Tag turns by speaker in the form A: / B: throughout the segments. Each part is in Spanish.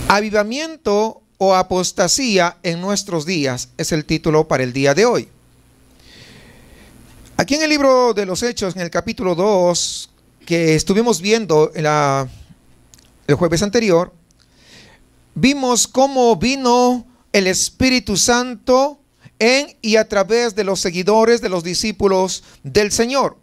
A: Avivamiento o apostasía en nuestros días es el título para el día de hoy. Aquí en el libro de los Hechos, en el capítulo 2, que estuvimos viendo el jueves anterior, vimos cómo vino el Espíritu Santo en y a través de los seguidores, de los discípulos del Señor.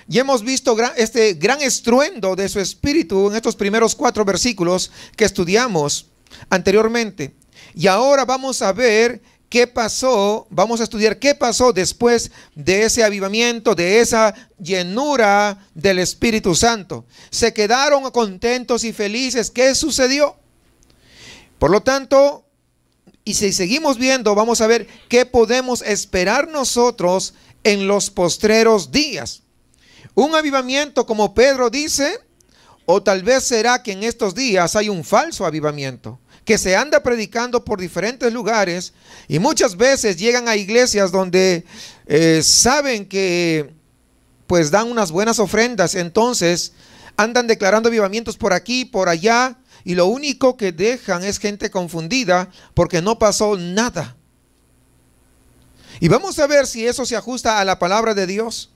A: Y hemos visto este gran estruendo de su Espíritu en estos primeros 4 versículos que estudiamos anteriormente. Y ahora vamos a ver qué pasó, vamos a estudiar qué pasó después de ese avivamiento, de esa llenura del Espíritu Santo. ¿Se quedaron contentos y felices? ¿Qué sucedió? Por lo tanto, y si seguimos viendo, vamos a ver qué podemos esperar nosotros en los postreros días. Un avivamiento, como Pedro dice, o tal vez será que en estos días hay un falso avivamiento, que se anda predicando por diferentes lugares y muchas veces llegan a iglesias donde saben que pues dan unas buenas ofrendas, entonces andan declarando avivamientos por aquí, por allá, y lo único que dejan es gente confundida porque no pasó nada. Y vamos a ver si eso se ajusta a la palabra de Dios.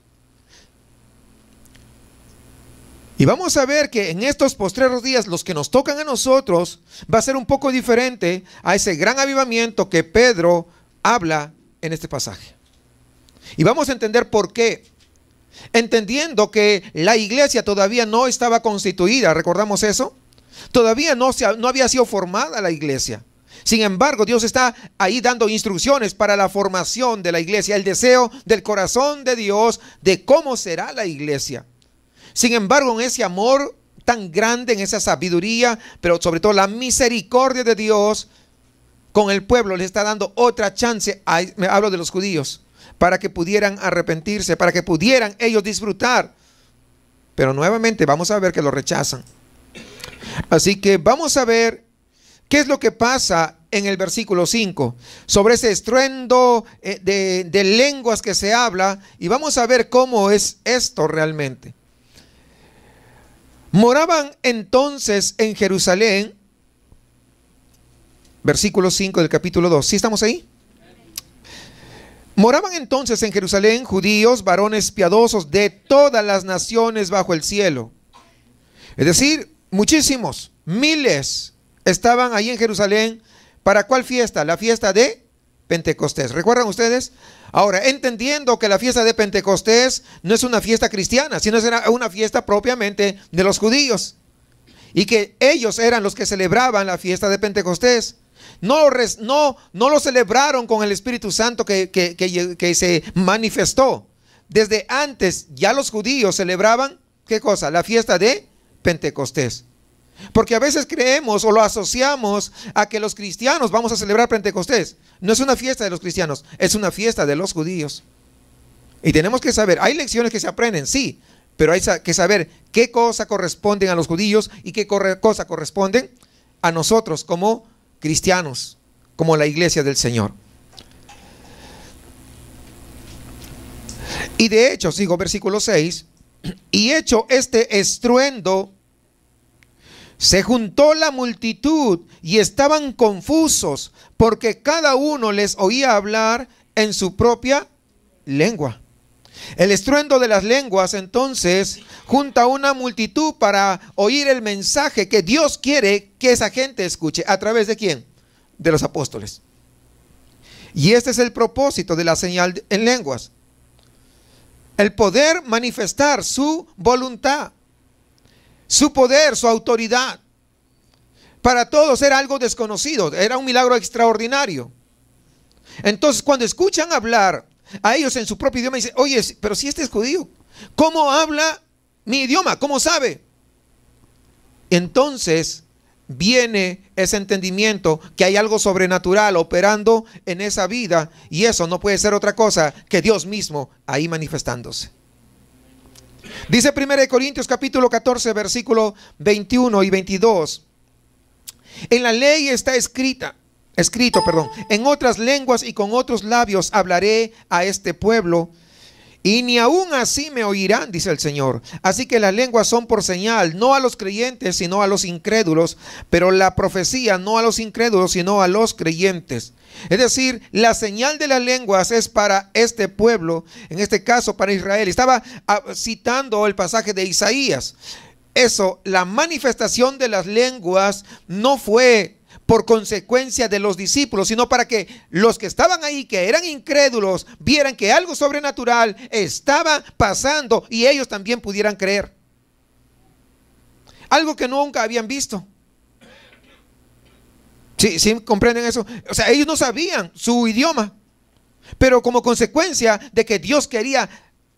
A: Y vamos a ver que en estos postreros días, los que nos tocan a nosotros, va a ser un poco diferente a ese gran avivamiento que Pedro habla en este pasaje. Y vamos a entender por qué. Entendiendo que la iglesia todavía no estaba constituida, ¿recordamos eso? Todavía no había sido formada la iglesia. Sin embargo, Dios está ahí dando instrucciones para la formación de la iglesia, el deseo del corazón de Dios de cómo será la iglesia. Sin embargo, en ese amor tan grande, en esa sabiduría, pero sobre todo la misericordia de Dios con el pueblo, le está dando otra chance, me hablo de los judíos, para que pudieran arrepentirse, para que pudieran ellos disfrutar. Pero nuevamente vamos a ver que lo rechazan. Así que vamos a ver qué es lo que pasa en el versículo 5, sobre ese estruendo de lenguas que se habla, y vamos a ver cómo es esto realmente. Moraban entonces en Jerusalén, versículo 5 del capítulo 2. ¿Sí estamos ahí? Moraban entonces en Jerusalén judíos, varones piadosos de todas las naciones bajo el cielo. Es decir, muchísimos, miles estaban ahí en Jerusalén. ¿Para cuál fiesta? La fiesta de Pentecostés. ¿Recuerdan ustedes? Ahora, entendiendo que la fiesta de Pentecostés no es una fiesta cristiana, sino era una fiesta propiamente de los judíos. Y que ellos eran los que celebraban la fiesta de Pentecostés. No lo celebraron con el Espíritu Santo que se manifestó. Desde antes ya los judíos celebraban, ¿qué cosa? La fiesta de Pentecostés. Porque a veces creemos o lo asociamos a que los cristianos vamos a celebrar Pentecostés. No es una fiesta de los cristianos, es una fiesta de los judíos. Y tenemos que saber, hay lecciones que se aprenden, sí, pero hay que saber qué cosa corresponden a los judíos y qué cosa corresponden a nosotros como cristianos, como la iglesia del Señor. Y de hecho, sigo versículo 6, y hecho este estruendo, se juntó la multitud y estaban confusos porque cada uno les oía hablar en su propia lengua. El estruendo de las lenguas entonces junta una multitud para oír el mensaje que Dios quiere que esa gente escuche. ¿A través de quién? De los apóstoles. Y este es el propósito de la señal en lenguas. El poder manifestar su voluntad, su poder, su autoridad. Para todos era algo desconocido, era un milagro extraordinario. Entonces, cuando escuchan hablar a ellos en su propio idioma, dicen, oye, pero si este es judío, ¿cómo habla mi idioma? ¿Cómo sabe? Entonces viene ese entendimiento que hay algo sobrenatural operando en esa vida, y eso no puede ser otra cosa que Dios mismo ahí manifestándose. Dice 1 Corintios capítulo 14 versículo 21 y 22. En la ley está escrito, en otras lenguas y con otros labios hablaré a este pueblo, y ni aún así me oirán, dice el Señor. Así que las lenguas son por señal, no a los creyentes, sino a los incrédulos, pero la profecía no a los incrédulos, sino a los creyentes. Es decir, la señal de las lenguas es para este pueblo, en este caso para Israel. Estaba citando el pasaje de Isaías. Eso, la manifestación de las lenguas no fue por consecuencia de los discípulos, sino para que los que estaban ahí, que eran incrédulos, vieran que algo sobrenatural estaba pasando y ellos también pudieran creer. Algo que nunca habían visto. ¿Sí comprenden eso? O sea, ellos no sabían su idioma, pero como consecuencia de que Dios quería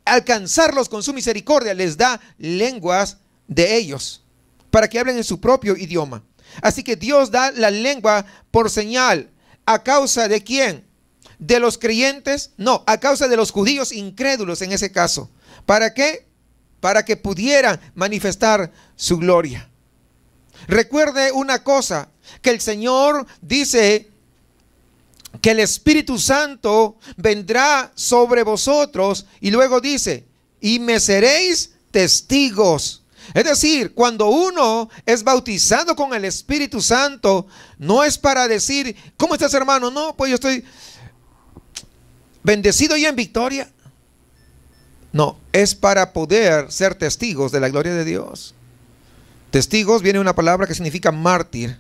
A: alcanzarlos con su misericordia, les da lenguas de ellos para que hablen en su propio idioma. Así que Dios da la lengua por señal. ¿A causa de quién? ¿De los creyentes? No, a causa de los judíos incrédulos en ese caso. ¿Para qué? Para que pudieran manifestar su gloria. Recuerde una cosa, que el Señor dice que el Espíritu Santo vendrá sobre vosotros y luego dice, y me seréis testigos. Es decir, cuando uno es bautizado con el Espíritu Santo, no es para decir, ¿cómo estás, hermano? No, pues yo estoy bendecido y en victoria. No, es para poder ser testigos de la gloria de Dios. Testigos viene una palabra que significa mártir.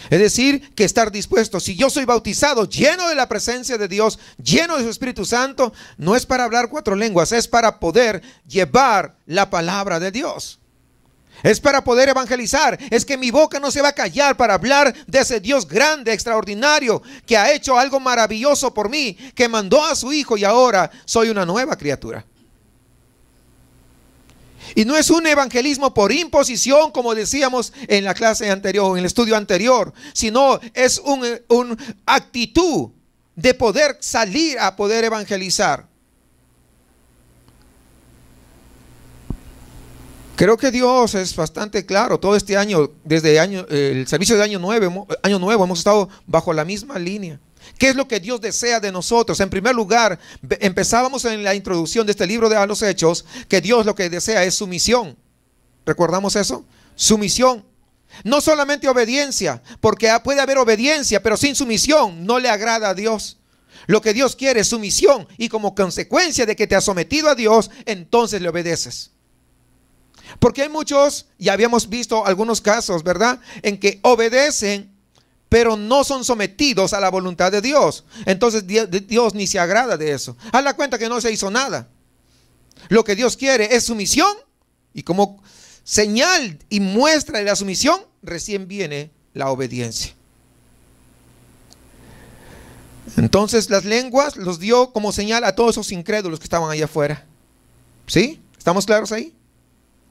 A: Es decir, que estar dispuesto. Si yo soy bautizado, lleno de la presencia de Dios, lleno de su Espíritu Santo, no es para hablar 4 lenguas, es para poder llevar la palabra de Dios. Es para poder evangelizar. Es que mi boca no se va a callar para hablar de ese Dios grande, extraordinario, que ha hecho algo maravilloso por mí, que mandó a su Hijo y ahora soy una nueva criatura. Y no es un evangelismo por imposición, como decíamos en la clase anterior, en el estudio anterior, sino es una actitud de poder salir a poder evangelizar. Creo que Dios es bastante claro. Todo este año, desde el servicio de Año Nuevo, hemos estado bajo la misma línea. ¿Qué es lo que Dios desea de nosotros? En primer lugar, empezábamos en la introducción de este libro de los Hechos, que Dios lo que desea es sumisión. ¿Recordamos eso? Sumisión. No solamente obediencia, porque puede haber obediencia, pero sin sumisión no le agrada a Dios. Lo que Dios quiere es sumisión, y como consecuencia de que te has sometido a Dios, entonces le obedeces. Porque hay muchos, ya habíamos visto algunos casos, ¿verdad?, en que obedecen, pero no son sometidos a la voluntad de Dios. Entonces Dios ni se agrada de eso. Haz la cuenta que no se hizo nada. Lo que Dios quiere es sumisión, y como señal y muestra de la sumisión, recién viene la obediencia. Entonces las lenguas los dio como señal a todos esos incrédulos que estaban allá afuera. ¿Sí? ¿Estamos claros ahí?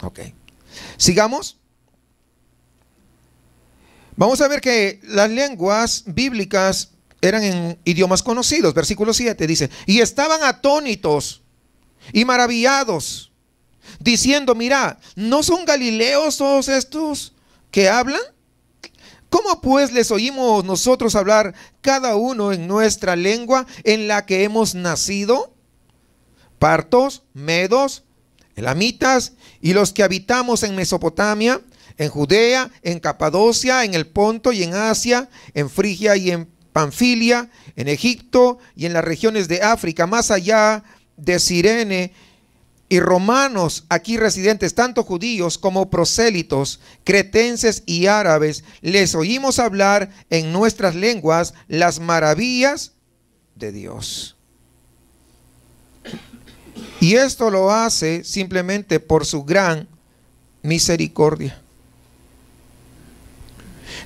A: Ok. Sigamos. Vamos a ver que las lenguas bíblicas eran en idiomas conocidos. Versículo 7 dice, y estaban atónitos y maravillados, diciendo, mira, ¿no son galileos todos estos que hablan? ¿Cómo pues les oímos nosotros hablar cada uno en nuestra lengua en la que hemos nacido? Partos, medos, elamitas y los que habitamos en Mesopotamia, en Judea, en Capadocia, en el Ponto y en Asia, en Frigia y en Panfilia, en Egipto y en las regiones de África, más allá de Cirene, y romanos aquí residentes, tanto judíos como prosélitos, cretenses y árabes, les oímos hablar en nuestras lenguas las maravillas de Dios. Y esto lo hace simplemente por su gran misericordia.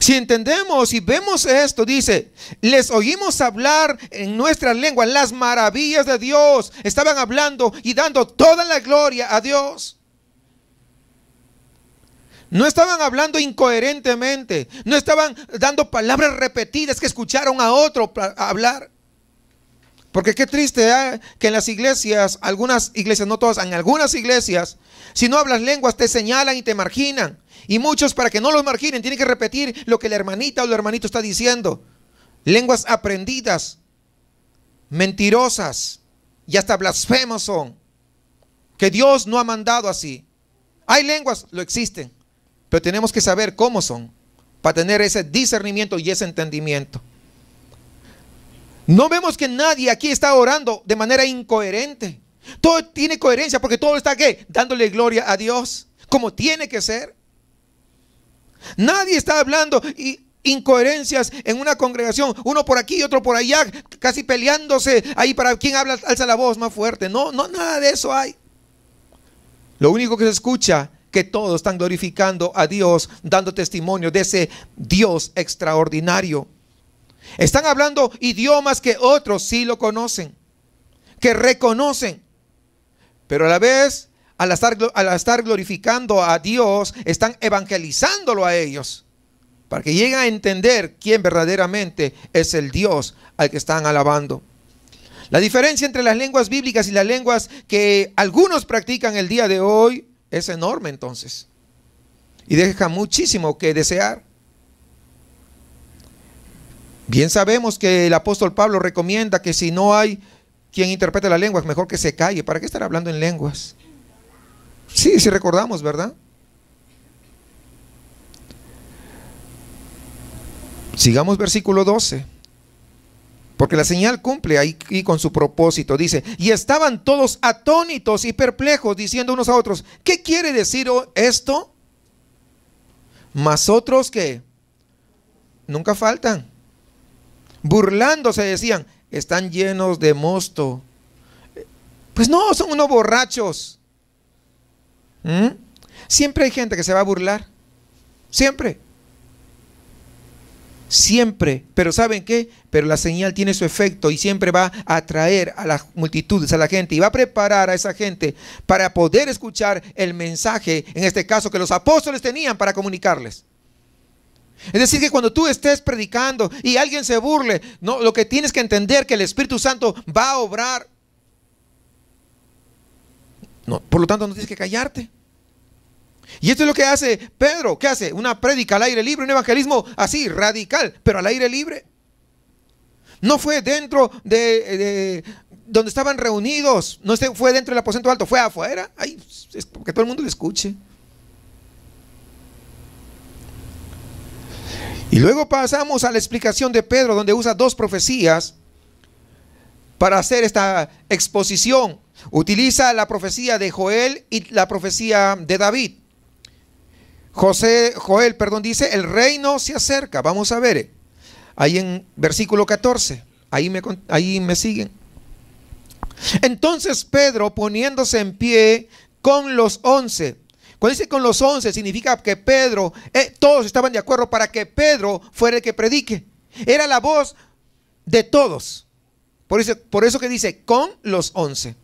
A: Si entendemos y vemos esto, dice, les oímos hablar en nuestras lenguas las maravillas de Dios. Estaban hablando y dando toda la gloria a Dios. No estaban hablando incoherentemente. No estaban dando palabras repetidas que escucharon a otro hablar. Porque qué triste que en las iglesias, algunas iglesias, no todas, en algunas iglesias, si no hablas lenguas te señalan y te marginan. Y muchos, para que no los marginen, tienen que repetir lo que la hermanita o el hermanito está diciendo. Lenguas aprendidas, mentirosas. y hasta blasfemos son, que Dios no ha mandado así. Hay lenguas, lo existen, pero tenemos que saber cómo son, para tener ese discernimiento y ese entendimiento. No vemos que nadie aquí está orando de manera incoherente. Todo tiene coherencia porque todo está ¿qué? Dándole gloria a Dios, como tiene que ser. Nadie está hablando incoherencias en una congregación, uno por aquí y otro por allá, casi peleándose ahí para quién habla, alza la voz más fuerte. No, nada de eso hay. Lo único que se escucha, que todos están glorificando a Dios, dando testimonio de ese Dios extraordinario. Están hablando idiomas que otros sí lo conocen, que reconocen, pero a la vez, al estar glorificando a Dios, están evangelizándolo a ellos, para que lleguen a entender quién verdaderamente es el Dios al que están alabando. La diferencia entre las lenguas bíblicas y las lenguas que algunos practican el día de hoy es enorme entonces, y deja muchísimo que desear. Bien sabemos que el apóstol Pablo recomienda que si no hay quien interprete las lenguas, mejor que se calle. ¿Para qué estar hablando en lenguas? Sí recordamos, ¿verdad? Sigamos versículo 12. Porque la señal cumple ahí con su propósito. Dice, y estaban todos atónitos y perplejos, diciendo unos a otros, ¿qué quiere decir esto? Mas otros que nunca faltan, burlándose decían, están llenos de mosto. Pues no, son unos borrachos. Siempre hay gente que se va a burlar. Siempre. Pero ¿saben qué? Pero la señal tiene su efecto y siempre va a atraer a las multitudes, a la gente, y va a preparar a esa gente para poder escuchar el mensaje, en este caso que los apóstoles tenían para comunicarles. Es decir, que cuando tú estés predicando y alguien se burle, no, lo que tienes que entender que el Espíritu Santo va a obrar. No, por lo tanto, no tienes que callarte. Y esto es lo que hace Pedro. ¿Qué hace? Una prédica al aire libre, un evangelismo así, radical, pero al aire libre. No fue dentro de donde estaban reunidos, no fue dentro del aposento alto, fue afuera, ahí, que todo el mundo le escuche. Y luego pasamos a la explicación de Pedro, donde usa dos profecías para hacer esta exposición. Utiliza la profecía de Joel y la profecía de David. Joel, dice, el reino se acerca. Vamos a ver, ahí en versículo 14, ahí me siguen. Entonces Pedro, poniéndose en pie con los 11, cuando dice con los 11, significa que Pedro, todos estaban de acuerdo para que Pedro fuera el que predique. Era la voz de todos. Por eso que dice con los 11.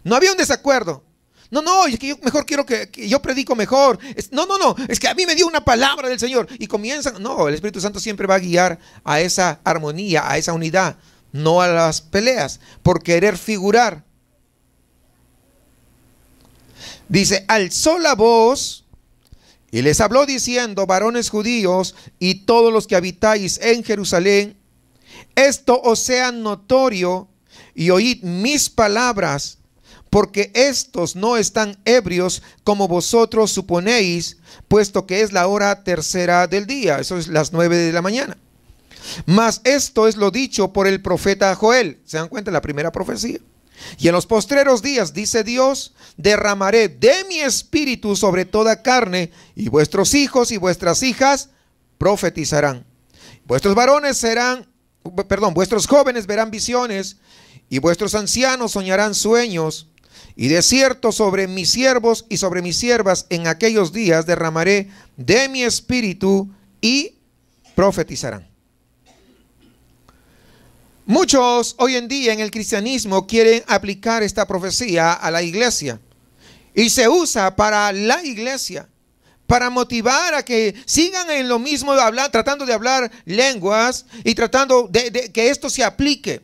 A: No había un desacuerdo. No, es que yo mejor quiero que yo predico mejor. No, es que a mí me dio una palabra del Señor. Y comienzan, no, el Espíritu Santo siempre va a guiar a esa armonía, a esa unidad, no a las peleas, por querer figurar. Dice, alzó la voz y les habló diciendo, varones judíos y todos los que habitáis en Jerusalén, esto os sea notorio y oíd mis palabras, porque estos no están ebrios como vosotros suponéis, puesto que es la hora tercera del día, eso es las 9 de la mañana. Mas esto es lo dicho por el profeta Joel. ¿Se dan cuenta? La primera profecía. Y en los postreros días, dice Dios, derramaré de mi espíritu sobre toda carne, y vuestros hijos y vuestras hijas profetizarán. Vuestros jóvenes verán visiones, y vuestros ancianos soñarán sueños. Y de cierto sobre mis siervos y sobre mis siervas en aquellos días derramaré de mi espíritu y profetizarán. Muchos hoy en día en el cristianismo quieren aplicar esta profecía a la iglesia y se usa para la iglesia, para motivar a que sigan en lo mismo, tratando de hablar lenguas y tratando de que esto se aplique.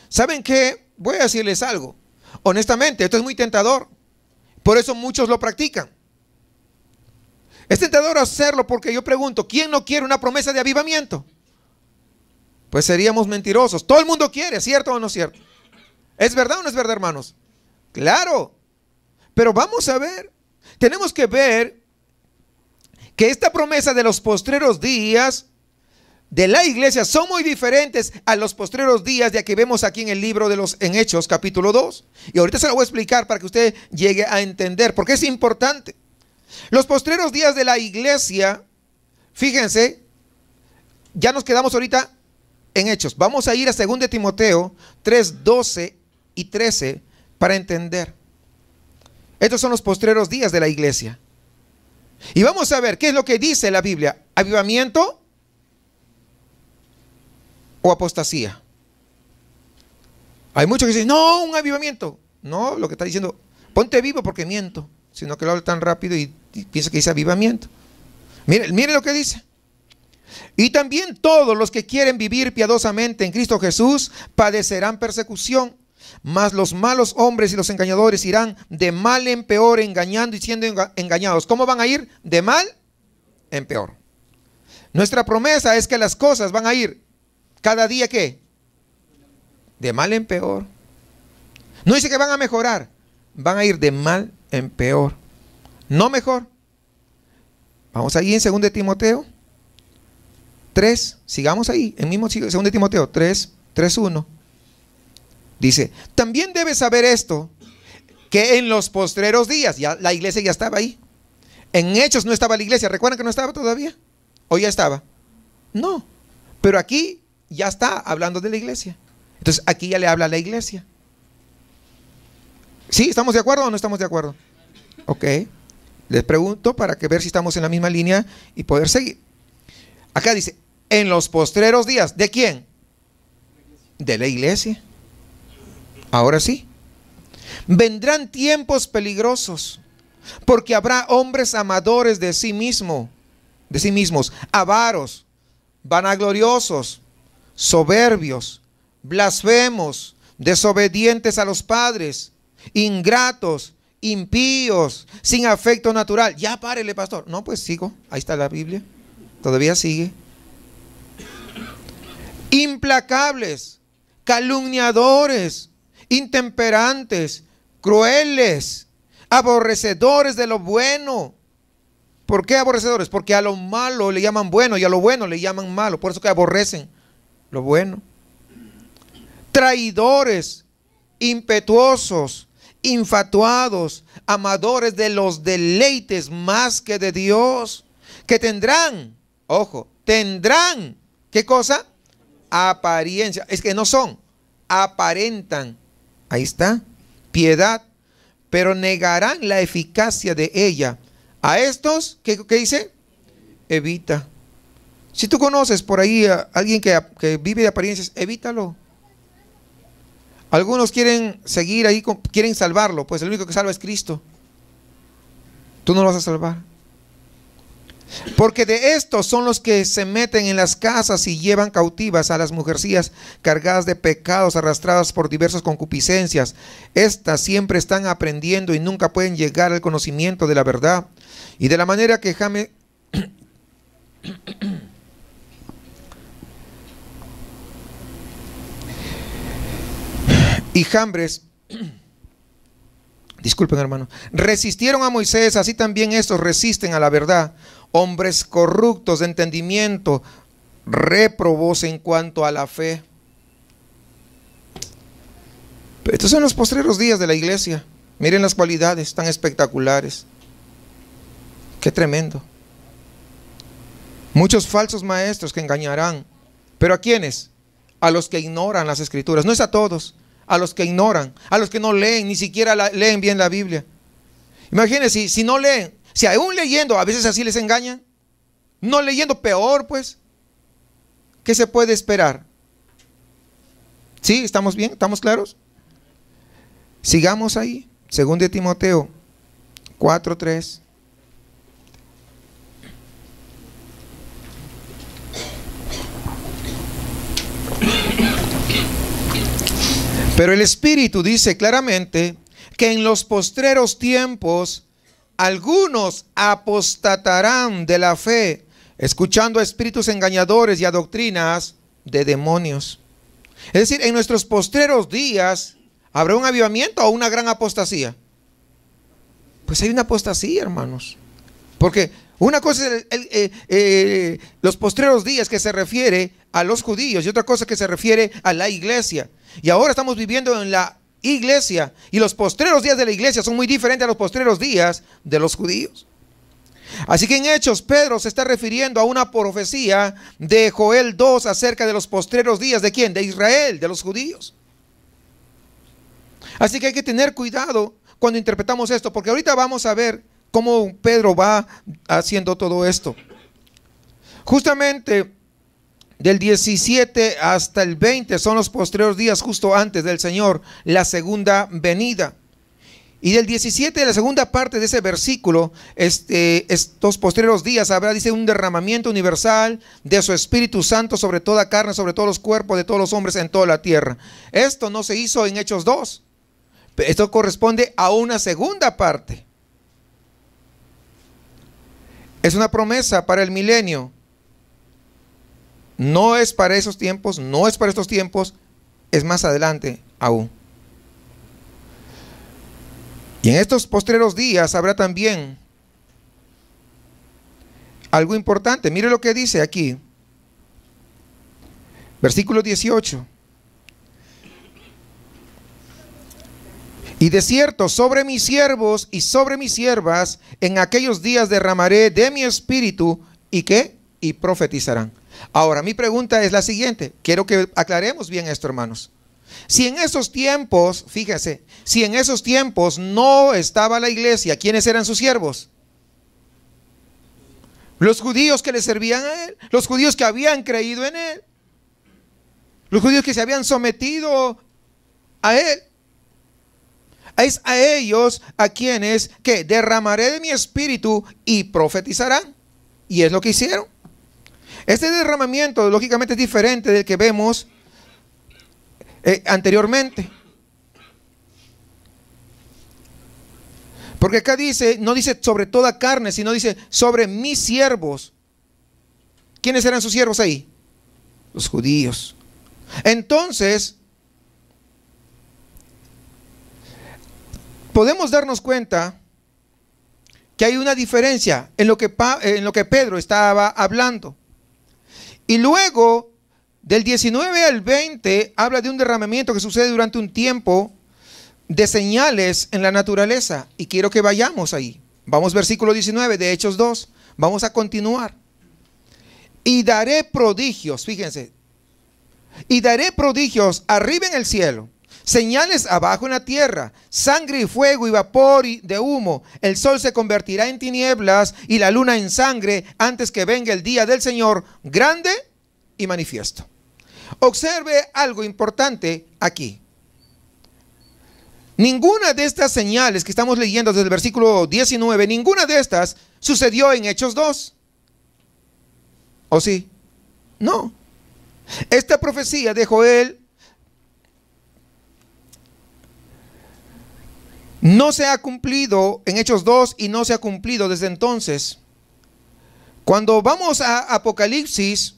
A: ¿Saben qué? Voy a decirles algo. Honestamente, esto es muy tentador. Por eso muchos lo practican. Es tentador hacerlo porque yo pregunto, ¿quién no quiere una promesa de avivamiento? Pues seríamos mentirosos. Todo el mundo quiere, ¿cierto o no cierto? ¿Es verdad o no es verdad, hermanos? Claro. Pero vamos a ver. Tenemos que ver que esta promesa de los postreros días de la iglesia son muy diferentes a los postreros días de que vemos aquí en el libro en Hechos capítulo 2. Y ahorita se lo voy a explicar para que usted llegue a entender, porque es importante. Los postreros días de la iglesia, fíjense, ya nos quedamos ahorita en Hechos. Vamos a ir a 2 de Timoteo 3, 12 y 13 para entender. Estos son los postreros días de la iglesia. Y vamos a ver qué es lo que dice la Biblia. ¿Avivamiento o apostasía? Hay muchos que dicen, no, un avivamiento. No, lo que está diciendo, ponte vivo porque miento. Sino que lo habla tan rápido y piensa que dice avivamiento. Mire lo que dice. Y también todos los que quieren vivir piadosamente en Cristo Jesús padecerán persecución. Mas los malos hombres y los engañadores irán de mal en peor, engañando y siendo engañados. ¿Cómo van a ir? De mal en peor. Nuestra promesa es que las cosas van a ir cada día, ¿qué? De mal en peor. No dice que van a mejorar, van a ir de mal en peor, no mejor. Vamos ahí en 2 de Timoteo 3, sigamos ahí, en mismo 2 de Timoteo 3, 1. Dice, también debes saber esto, que en los postreros días, ya la iglesia ya estaba ahí. En Hechos no estaba la iglesia, ¿recuerdan que no estaba todavía? ¿O ya estaba? No, pero aquí ya está hablando de la iglesia. Entonces aquí ya le habla a la iglesia. ¿Sí? ¿Estamos de acuerdo o no estamos de acuerdo? Ok, les pregunto para que ver si estamos en la misma línea y poder seguir. Acá dice, en los postreros días, ¿de quién? De la iglesia. Ahora sí, vendrán tiempos peligrosos, porque habrá hombres amadores de sí mismos, avaros, vanagloriosos, soberbios, blasfemos, desobedientes a los padres, ingratos, impíos, sin afecto natural. Ya párele, pastor. No, pues sigo. Ahí está la Biblia. Todavía sigue. Implacables, calumniadores, intemperantes, crueles, aborrecedores de lo bueno. ¿Por qué aborrecedores? Porque a lo malo le llaman bueno y a lo bueno le llaman malo. Por eso que aborrecen lo bueno. Traidores, impetuosos, infatuados, amadores de los deleites más que de Dios, que tendrán, ojo, tendrán, ¿qué cosa? Apariencia. Es que no son, aparentan. Ahí está, piedad, pero negarán la eficacia de ella. A estos, ¿qué dice? Evita. Si tú conoces por ahí a alguien que vive de apariencias, evítalo. Algunos quieren seguir ahí, quieren salvarlo, pues el único que salva es Cristo. Tú no lo vas a salvar. Porque de estos son los que se meten en las casas y llevan cautivas a las mujercillas cargadas de pecados, arrastradas por diversas concupiscencias. Estas siempre están aprendiendo y nunca pueden llegar al conocimiento de la verdad. Y de la manera que Jambres, disculpen hermano, resistieron a Moisés, así también estos resisten a la verdad. Hombres corruptos de entendimiento, réprobos en cuanto a la fe. Estos son los postreros días de la iglesia. Miren las cualidades tan espectaculares. Qué tremendo. Muchos falsos maestros que engañarán. ¿Pero a quiénes? A los que ignoran las escrituras. No es a todos. A los que ignoran, a los que no leen, ni siquiera leen bien la Biblia. Imagínense, si no leen, si aún leyendo, a veces así les engañan. No leyendo, peor pues. ¿Qué se puede esperar? ¿Sí? ¿Estamos bien? ¿Estamos claros? Sigamos ahí. 2 de Timoteo 4:3. Pero el Espíritu dice claramente que en los postreros tiempos algunos apostatarán de la fe, escuchando a espíritus engañadores y a doctrinas de demonios. Es decir, en nuestros postreros días ¿Habrá un avivamiento o una gran apostasía? Pues hay una apostasía, hermanos. Porque una cosa es los postreros días, que se refiere a los judíos, y otra cosa que se refiere a la iglesia. Y ahora estamos viviendo en la iglesia, y los postreros días de la iglesia son muy diferentes a los postreros días de los judíos. Así que en Hechos, Pedro se está refiriendo a una profecía de Joel 2 acerca de los postreros días. ¿De quién? De Israel, de los judíos. Así que hay que tener cuidado cuando interpretamos esto, porque ahorita vamos a ver cómo Pedro va haciendo todo esto. Justamente del 17 hasta el 20 son los postreros días justo antes del Señor, la segunda venida. Y del 17, la segunda parte de ese versículo, estos postreros días habrá, dice, un derramamiento universal de su Espíritu Santo sobre toda carne, sobre todos los cuerpos de todos los hombres en toda la tierra. Esto no se hizo en Hechos 2. Esto corresponde a una segunda parte. Es una promesa para el milenio. No es para esos tiempos, no es para estos tiempos, es más adelante aún. Y en estos postreros días habrá también algo importante. Mire lo que dice aquí. Versículo 18. Y de cierto, sobre mis siervos y sobre mis siervas, en aquellos días derramaré de mi espíritu, ¿y qué? Y profetizarán. Ahora, mi pregunta es la siguiente. Quiero que aclaremos bien esto, hermanos. Si en esos tiempos, fíjese, si en esos tiempos no estaba la iglesia, ¿quiénes eran sus siervos? Los judíos que le servían a él, los judíos que habían creído en él, los judíos que se habían sometido a él. Es a ellos a quienes que derramaré de mi espíritu y profetizarán. Y es lo que hicieron. Este derramamiento lógicamente es diferente del que vemos anteriormente. Porque acá dice, no dice sobre toda carne, sino dice sobre mis siervos. ¿Quiénes eran sus siervos ahí? Los judíos. Entonces, podemos darnos cuenta que hay una diferencia en lo que Pedro estaba hablando. Y luego, del 19 al 20, habla de un derramamiento que sucede durante un tiempo de señales en la naturaleza. Y quiero que vayamos ahí. Vamos, versículo 19 de Hechos 2. Vamos a continuar. Y daré prodigios, fíjense. Y daré prodigios arriba en el cielo, señales abajo en la tierra, sangre y fuego y vapor de humo. El sol se convertirá en tinieblas y la luna en sangre antes que venga el día del Señor grande y manifiesto. Observe algo importante aquí. Ninguna de estas señales que estamos leyendo desde el versículo 19, ninguna de estas sucedió en Hechos 2. ¿O sí? No. Esta profecía de Joel no se ha cumplido en Hechos 2 y no se ha cumplido desde entonces. Cuando vamos a Apocalipsis,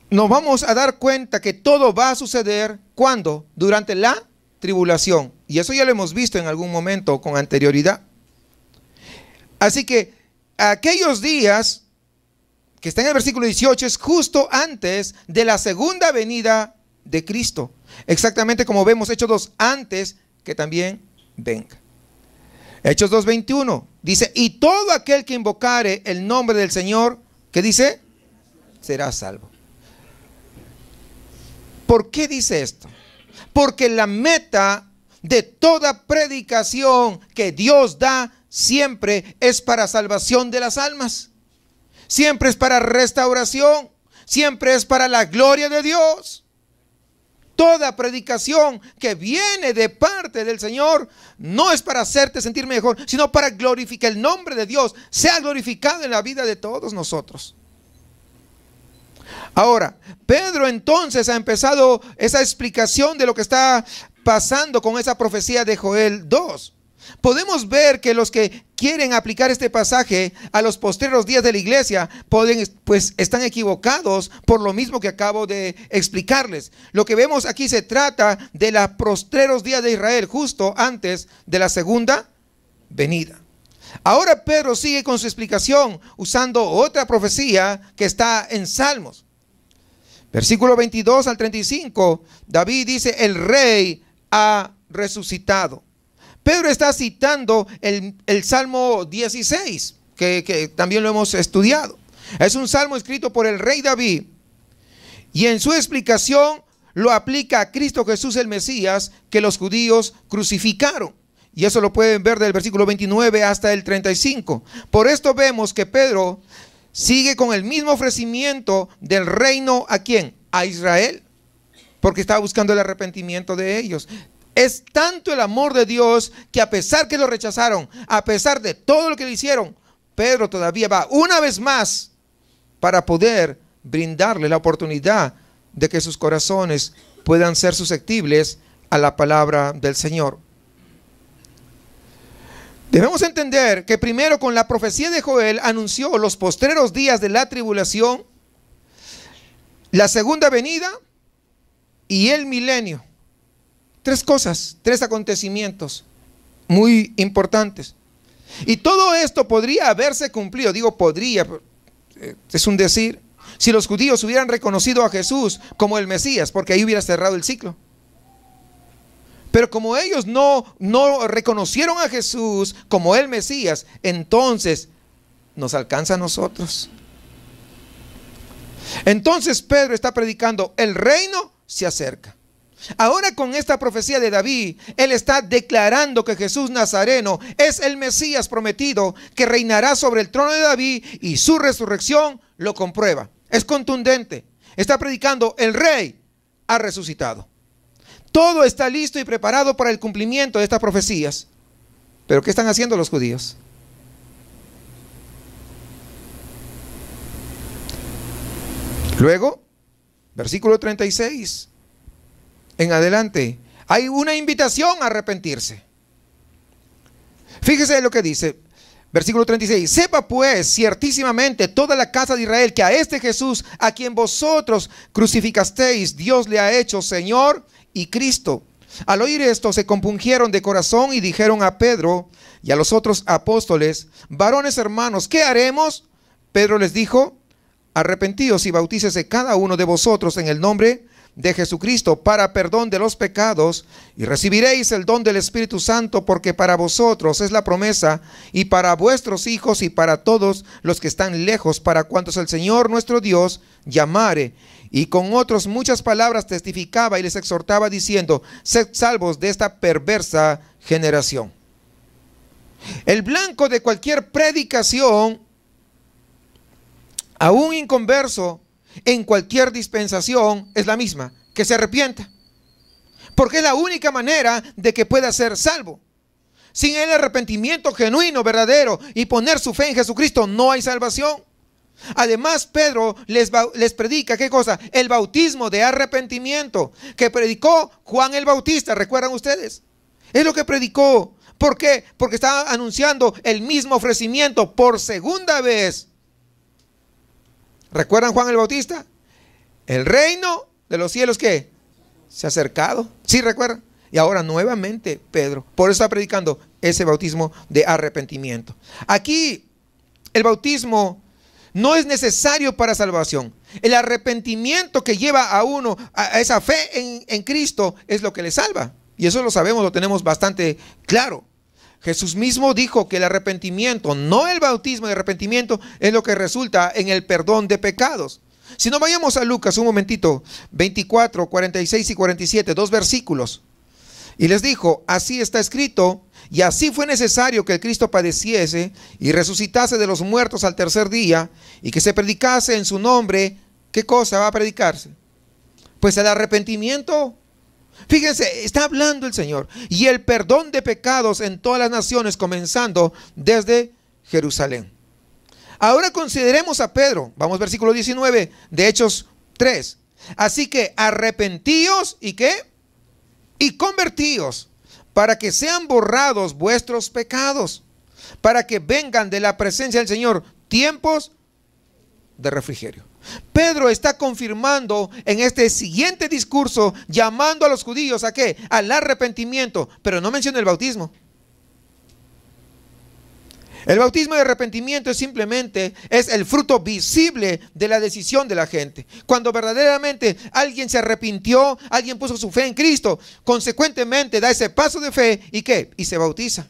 A: nos vamos a dar cuenta que todo va a suceder ¿cuándo? Durante la tribulación. Y eso ya lo hemos visto en algún momento con anterioridad. Así que aquellos días que está en el versículo 18 es justo antes de la segunda venida de Cristo. Exactamente como vemos Hechos 2 antes que también venga. Hechos 2:21 dice, y todo aquel que invocare el nombre del Señor, ¿qué dice? Será salvo. ¿Por qué dice esto? Porque la meta de toda predicación que Dios da siempre es para salvación de las almas. Siempre es para restauración. Siempre es para la gloria de Dios. Toda predicación que viene de parte del Señor no es para hacerte sentir mejor, sino para glorificar el nombre de Dios, sea glorificado en la vida de todos nosotros. Ahora, Pedro entonces ha empezado esa explicación de lo que está pasando con esa profecía de Joel 2. Podemos ver que los que quieren aplicar este pasaje a los postreros días de la iglesia, pues están equivocados por lo mismo que acabo de explicarles. Lo que vemos aquí se trata de los postreros días de Israel, justo antes de la segunda venida. Ahora Pedro sigue con su explicación usando otra profecía que está en Salmos. Versículo 22 al 35, David dice: el rey ha resucitado. Pedro está citando el Salmo 16, que también lo hemos estudiado. Es un salmo escrito por el rey David, y en su explicación lo aplica a Cristo Jesús el Mesías, que los judíos crucificaron. Y eso lo pueden ver del versículo 29 hasta el 35. Por esto vemos que Pedro sigue con el mismo ofrecimiento del reino. ¿A quién? A Israel, porque estaba buscando el arrepentimiento de ellos. Es tanto el amor de Dios que a pesar que lo rechazaron, a pesar de todo lo que le hicieron, Pedro todavía va una vez más para poder brindarle la oportunidad de que sus corazones puedan ser susceptibles a la palabra del Señor. Debemos entender que primero, con la profecía de Joel, anunció los postreros días de la tribulación, la segunda venida y el milenio. Tres cosas, tres acontecimientos muy importantes. Y todo esto podría haberse cumplido, digo podría, es un decir, si los judíos hubieran reconocido a Jesús como el Mesías, porque ahí hubiera cerrado el ciclo. Pero como ellos no reconocieron a Jesús como el Mesías, entonces nos alcanza a nosotros. Entonces Pedro está predicando: el reino se acerca. Ahora, con esta profecía de David, él está declarando que Jesús Nazareno es el Mesías prometido, que reinará sobre el trono de David, y su resurrección lo comprueba. Es contundente. Está predicando: el rey ha resucitado. Todo está listo y preparado para el cumplimiento de estas profecías. ¿Pero qué están haciendo los judíos? Luego, versículo 36 en adelante, hay una invitación a arrepentirse. Fíjese lo que dice, versículo 36. Sepa pues ciertísimamente toda la casa de Israel que a este Jesús, a quien vosotros crucificasteis, Dios le ha hecho Señor y Cristo. Al oír esto, se compungieron de corazón y dijeron a Pedro y a los otros apóstoles: varones hermanos, ¿qué haremos? Pedro les dijo: arrepentíos y bautícese cada uno de vosotros en el nombre de Jesucristo para perdón de los pecados, y recibiréis el don del Espíritu Santo, porque para vosotros es la promesa, y para vuestros hijos y para todos los que están lejos, para cuantos el Señor nuestro Dios llamare. Y con otras muchas palabras testificaba y les exhortaba diciendo: sed salvos de esta perversa generación. El blanco de cualquier predicación a un inconverso en cualquier dispensación es la misma: que se arrepienta, porque es la única manera de que pueda ser salvo. Sin el arrepentimiento genuino, verdadero, y poner su fe en Jesucristo, no hay salvación. Además, Pedro les predica, ¿qué cosa? El bautismo de arrepentimiento que predicó Juan el Bautista. ¿Recuerdan ustedes? Es lo que predicó. ¿Por qué? Porque estaba anunciando el mismo ofrecimiento por segunda vez. ¿Recuerdan Juan el Bautista? El reino de los cielos, ¿qué? Se ha acercado. ¿Sí recuerdan? Y ahora nuevamente Pedro, por eso está predicando ese bautismo de arrepentimiento. Aquí el bautismo no es necesario para salvación. El arrepentimiento que lleva a uno a esa fe en Cristo es lo que le salva. Y eso lo sabemos, lo tenemos bastante claro. Jesús mismo dijo que el arrepentimiento, no el bautismo de arrepentimiento, es lo que resulta en el perdón de pecados. Si no, vayamos a Lucas un momentito, 24, 46 y 47, dos versículos. Y les dijo: así está escrito, y así fue necesario que el Cristo padeciese y resucitase de los muertos al tercer día, y que se predicase en su nombre. ¿Qué cosa va a predicarse? Pues el arrepentimiento. Fíjense, está hablando el Señor. Y el perdón de pecados en todas las naciones, comenzando desde Jerusalén. Ahora consideremos a Pedro. Vamos, versículo 19 de Hechos 3. Así que arrepentíos, ¿y qué? Y convertíos, para que sean borrados vuestros pecados, para que vengan de la presencia del Señor tiempos de refrigerio. Pedro está confirmando en este siguiente discurso, llamando a los judíos ¿a qué? Al arrepentimiento, pero no menciona el bautismo. El bautismo de arrepentimiento es simplemente el fruto visible de la decisión de la gente. Cuando verdaderamente alguien se arrepintió, alguien puso su fe en Cristo, consecuentemente da ese paso de fe y ¿qué? Y se bautiza.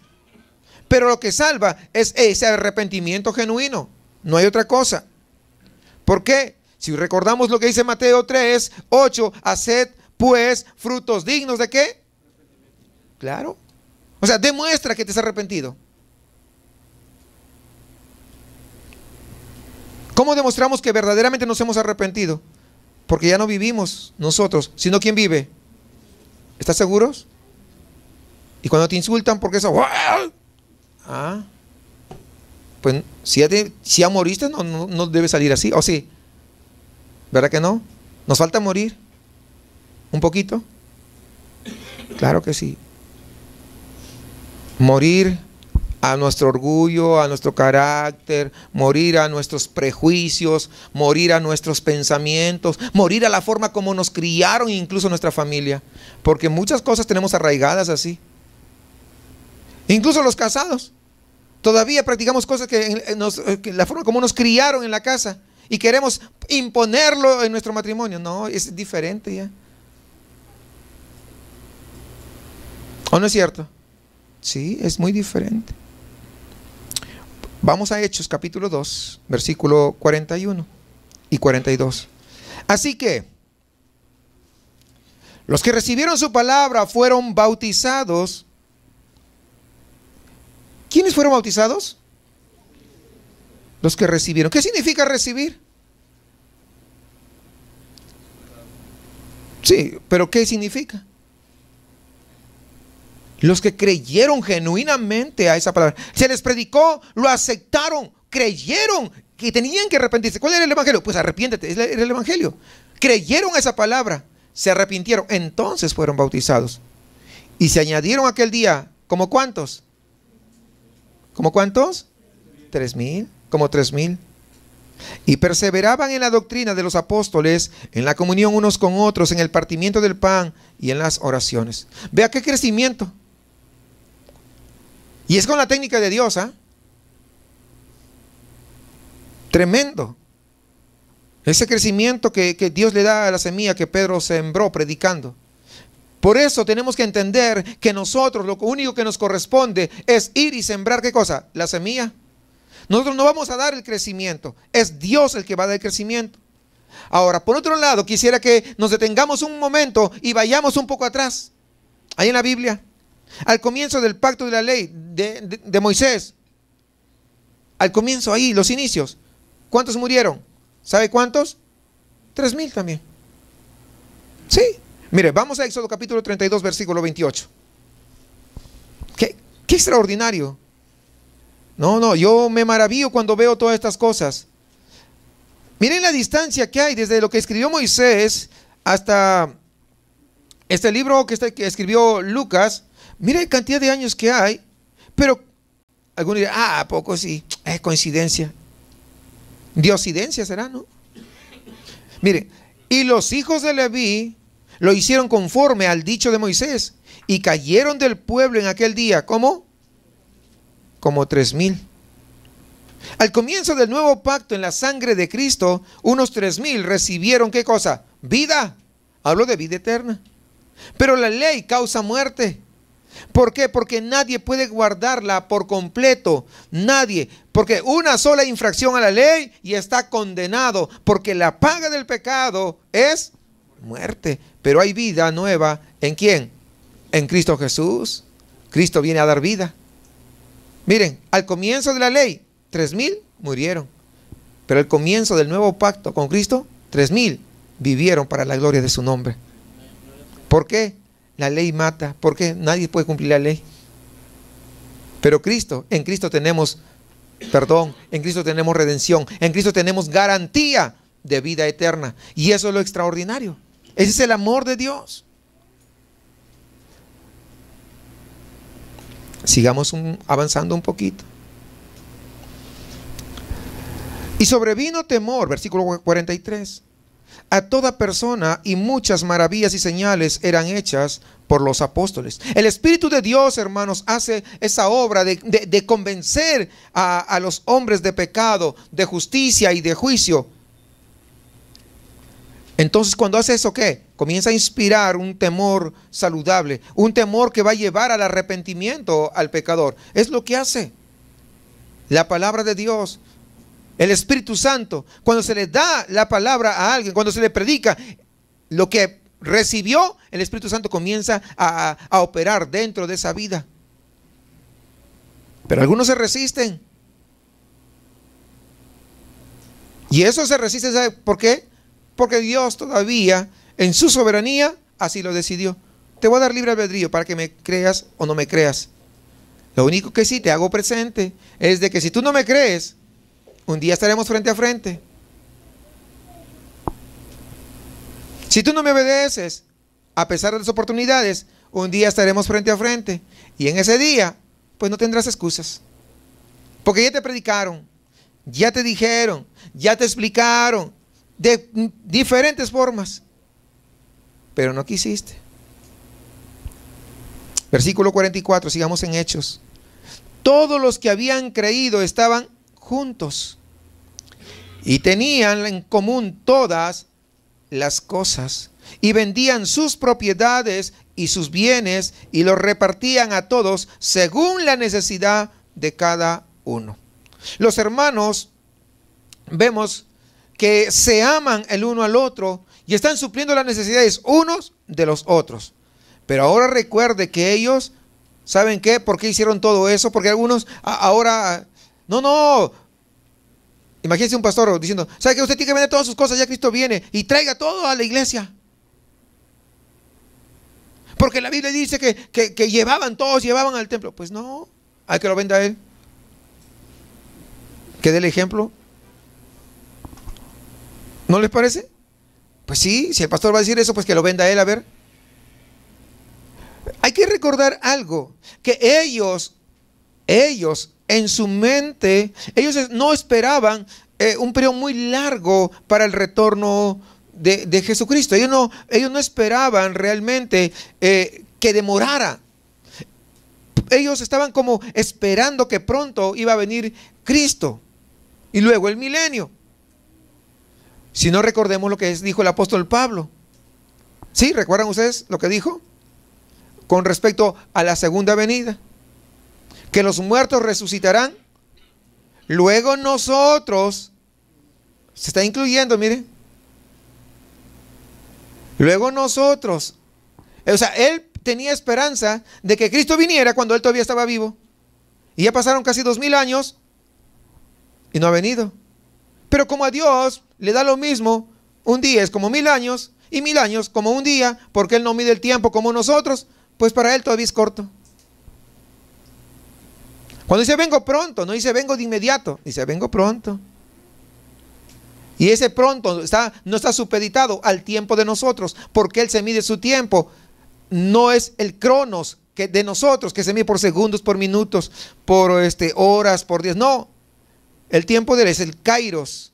A: Pero lo que salva es ese arrepentimiento genuino, no hay otra cosa. ¿Por qué? Si recordamos lo que dice Mateo 3, 8, haced pues frutos dignos ¿de qué? Claro. O sea, demuestra que te has arrepentido. ¿Cómo demostramos que verdaderamente nos hemos arrepentido? Porque ya no vivimos nosotros, sino ¿quién vive? ¿Estás seguros? Y cuando te insultan, ¿por qué eso? Ah, pues si ya moriste, no debe salir así, ¿o sí? ¿Verdad que no? ¿Nos falta morir? ¿Un poquito? Claro que sí. Morir a nuestro orgullo, a nuestro carácter, morir a nuestros prejuicios, morir a nuestros pensamientos, morir a la forma como nos criaron, incluso nuestra familia. Porque muchas cosas tenemos arraigadas así. Incluso los casados. Todavía practicamos cosas que la forma como nos criaron en la casa y queremos imponerlo en nuestro matrimonio. No, es diferente ya. ¿O no es cierto? Sí, es muy diferente. Vamos a Hechos capítulo 2, versículo 41 y 42. Así que los que recibieron su palabra fueron bautizados. ¿Quiénes fueron bautizados? Los que recibieron. ¿Qué significa recibir? Sí, pero ¿qué significa? Los que creyeron genuinamente a esa palabra. Se les predicó, lo aceptaron, creyeron que tenían que arrepentirse. ¿Cuál era el evangelio? Pues arrepiéntete, era el evangelio. Creyeron a esa palabra, se arrepintieron, entonces fueron bautizados. Y se añadieron aquel día, ¿como cuántos? ¿Como cuántos? 3,000, como 3,000. Y perseveraban en la doctrina de los apóstoles, en la comunión unos con otros, en el partimiento del pan y en las oraciones. Vea qué crecimiento. Y es con la técnica de Dios, ¿ah? Tremendo. Ese crecimiento que Dios le da a la semilla que Pedro sembró predicando. Por eso tenemos que entender que nosotros lo único que nos corresponde es ir y sembrar ¿qué cosa? La semilla. Nosotros no vamos a dar el crecimiento, es Dios el que va a dar el crecimiento. Ahora, por otro lado, quisiera que nos detengamos un momento y vayamos un poco atrás. Ahí en la Biblia, al comienzo del pacto de la ley de Moisés. Al comienzo ahí, los inicios. ¿Cuántos murieron? ¿Sabe cuántos? 3,000 también. Sí. Mire, vamos a Éxodo capítulo 32, versículo 28. Qué extraordinario. No, yo me maravillo cuando veo todas estas cosas. Miren la distancia que hay desde lo que escribió Moisés hasta este libro que escribió Lucas. Miren la cantidad de años que hay. Pero algunos dirán, ¿a poco sí? Es coincidencia. Diosidencia será, ¿no? Miren, y los hijos de Leví lo hicieron conforme al dicho de Moisés y cayeron del pueblo en aquel día. ¿Cómo? Como 3,000. Al comienzo del nuevo pacto en la sangre de Cristo, unos 3,000 recibieron ¿qué cosa? Vida. Hablo de vida eterna. Pero la ley causa muerte. ¿Por qué? Porque nadie puede guardarla por completo. Nadie. Porque una sola infracción a la ley y está condenado. Porque la paga del pecado es muerte. Pero hay vida nueva. ¿En quién? En Cristo Jesús. Cristo viene a dar vida. Miren, al comienzo de la ley, 3,000 murieron. Pero al comienzo del nuevo pacto con Cristo, 3,000 vivieron para la gloria de su nombre. ¿Por qué? La ley mata. ¿Por qué? Nadie puede cumplir la ley. Pero Cristo, en Cristo tenemos perdón, en Cristo tenemos redención, en Cristo tenemos garantía de vida eterna. Y eso es lo extraordinario. Ese es el amor de Dios. Sigamos avanzando un poquito. Y sobrevino temor, versículo 43, a toda persona, y muchas maravillas y señales eran hechas por los apóstoles. El Espíritu de Dios, hermanos, hace esa obra de convencer a los hombres de pecado, de justicia y de juicio. Entonces, cuando hace eso, ¿qué? Comienza a inspirar un temor saludable, un temor que va a llevar al arrepentimiento al pecador. Es lo que hace la palabra de Dios. El Espíritu Santo, cuando se le da la palabra a alguien, cuando se le predica lo que recibió, el Espíritu Santo comienza a operar dentro de esa vida. Pero algunos se resisten. Y eso se resiste, ¿sabe por qué? Porque Dios todavía, en su soberanía, así lo decidió. Te voy a dar libre albedrío para que me creas o no me creas. Lo único que sí te hago presente es de que si tú no me crees, un día estaremos frente a frente. Si tú no me obedeces, a pesar de las oportunidades, un día estaremos frente a frente. Y en ese día, pues no tendrás excusas. Porque ya te predicaron, ya te dijeron, ya te explicaron de diferentes formas. Pero no quisiste. Versículo 44, sigamos en Hechos. Todos los que habían creído estaban juntos y tenían en común todas las cosas, y vendían sus propiedades y sus bienes y los repartían a todos según la necesidad de cada uno. Los hermanos vemos que se aman el uno al otro y están supliendo las necesidades unos de los otros. Pero ahora recuerde que ellos, ¿saben qué? ¿Por qué hicieron todo eso? Porque algunos ahora, no. Imagínense un pastor diciendo, ¿sabe que usted tiene que vender todas sus cosas? Ya Cristo viene y traiga todo a la iglesia. Porque la Biblia dice que llevaban al templo. Pues no, hay que lo venda a él. Que dé el ejemplo. ¿No les parece? Pues sí, si el pastor va a decir eso, pues que lo venda a él, a ver. Hay que recordar algo, que ellos en su mente, ellos no esperaban un periodo muy largo para el retorno de Jesucristo. Ellos no esperaban realmente que demorara. Ellos estaban como esperando que pronto iba a venir Cristo y luego el milenio. Si no, recordemos lo que dijo el apóstol Pablo. ¿Sí? ¿Recuerdan ustedes lo que dijo? Con respecto a la segunda venida. Que los muertos resucitarán. Luego nosotros, se está incluyendo, miren. Luego nosotros, o sea, él tenía esperanza de que Cristo viniera cuando él todavía estaba vivo. Y ya pasaron casi 2000 años y no ha venido. Pero como a Dios le da lo mismo, un día es como 1000 años y 1000 años como un día, porque él no mide el tiempo como nosotros, pues para él todavía es corto. Cuando dice vengo pronto, no dice vengo de inmediato, dice vengo pronto. Y ese pronto no está supeditado al tiempo de nosotros, porque él se mide su tiempo. No es el cronos de nosotros, que se mide por segundos, por minutos, por horas, por días. No, el tiempo de él es el kairos.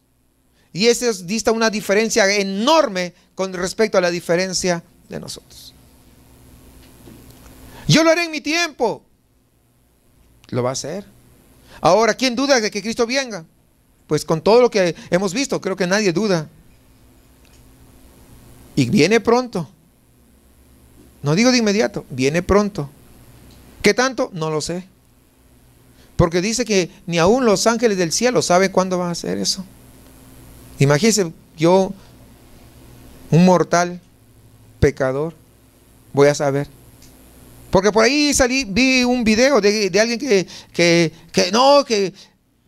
A: Y ese dista una diferencia enorme con respecto a la diferencia de nosotros. Yo lo haré en mi tiempo. Lo va a hacer. Ahora, ¿quién duda de que Cristo venga? Pues con todo lo que hemos visto, creo que nadie duda. Y viene pronto. No digo de inmediato, viene pronto. ¿Qué tanto? No lo sé. Porque dice que ni aún los ángeles del cielo saben cuándo van a hacer eso. Imagínense, yo, un pecador, voy a saber. Porque por ahí vi un video de alguien que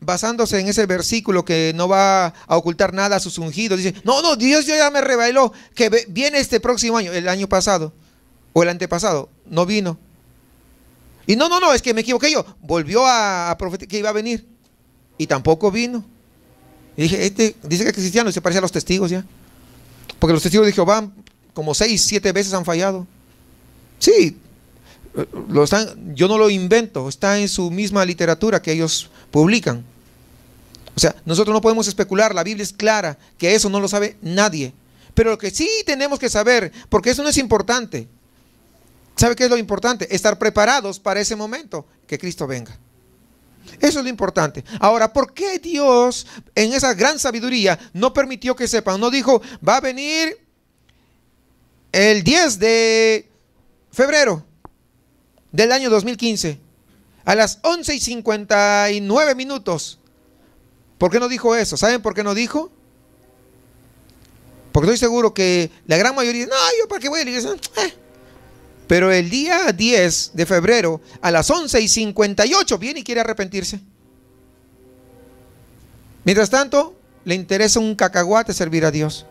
A: basándose en ese versículo que no va a ocultar nada a sus ungidos, dice, no, Dios ya me reveló que viene este próximo año, el año pasado o el antepasado, no vino. Y no, es que me equivoqué yo, volvió a profetizar que iba a venir y tampoco vino. Y dije, dice que es cristiano y se parece a los testigos ya. Porque los testigos de Jehová como 6, 7 veces han fallado. Sí, Yo no lo invento, está en su misma literatura que ellos publican. O sea, nosotros no podemos especular, la Biblia es clara, que eso no lo sabe nadie. Pero lo que sí tenemos que saber, porque eso no es importante. ¿Sabe qué es lo importante? Estar preparados para ese momento, que Cristo venga. Eso es lo importante. Ahora, ¿por qué Dios en esa gran sabiduría no permitió que sepan? No dijo, va a venir el 10 de febrero del año 2015 a las 11:59. ¿Por qué no dijo eso? ¿Saben por qué no dijo? Porque estoy seguro que la gran mayoría, no, yo para qué voy a la iglesia. Pero el día 10 de febrero a las 11:58 viene y quiere arrepentirse. Mientras tanto, le interesa un cacahuate servir a Dios.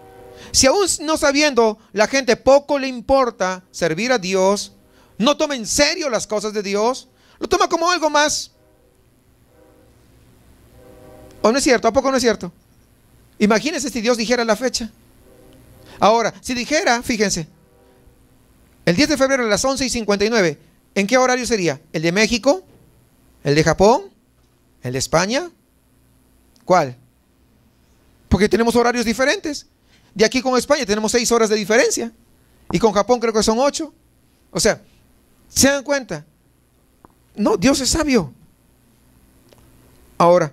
A: Si aún no sabiendo, la gente poco le importa servir a Dios, no toma en serio las cosas de Dios, lo toma como algo más. ¿O no es cierto? ¿A poco no es cierto? Imagínense si Dios dijera la fecha. Ahora, si dijera, fíjense, el 10 de febrero a las 11:59, ¿en qué horario sería? ¿El de México? ¿El de Japón? ¿El de España? ¿Cuál? Porque tenemos horarios diferentes. De aquí con España tenemos 6 horas de diferencia. Y con Japón creo que son 8. O sea, ¿se dan cuenta? No, Dios es sabio. Ahora,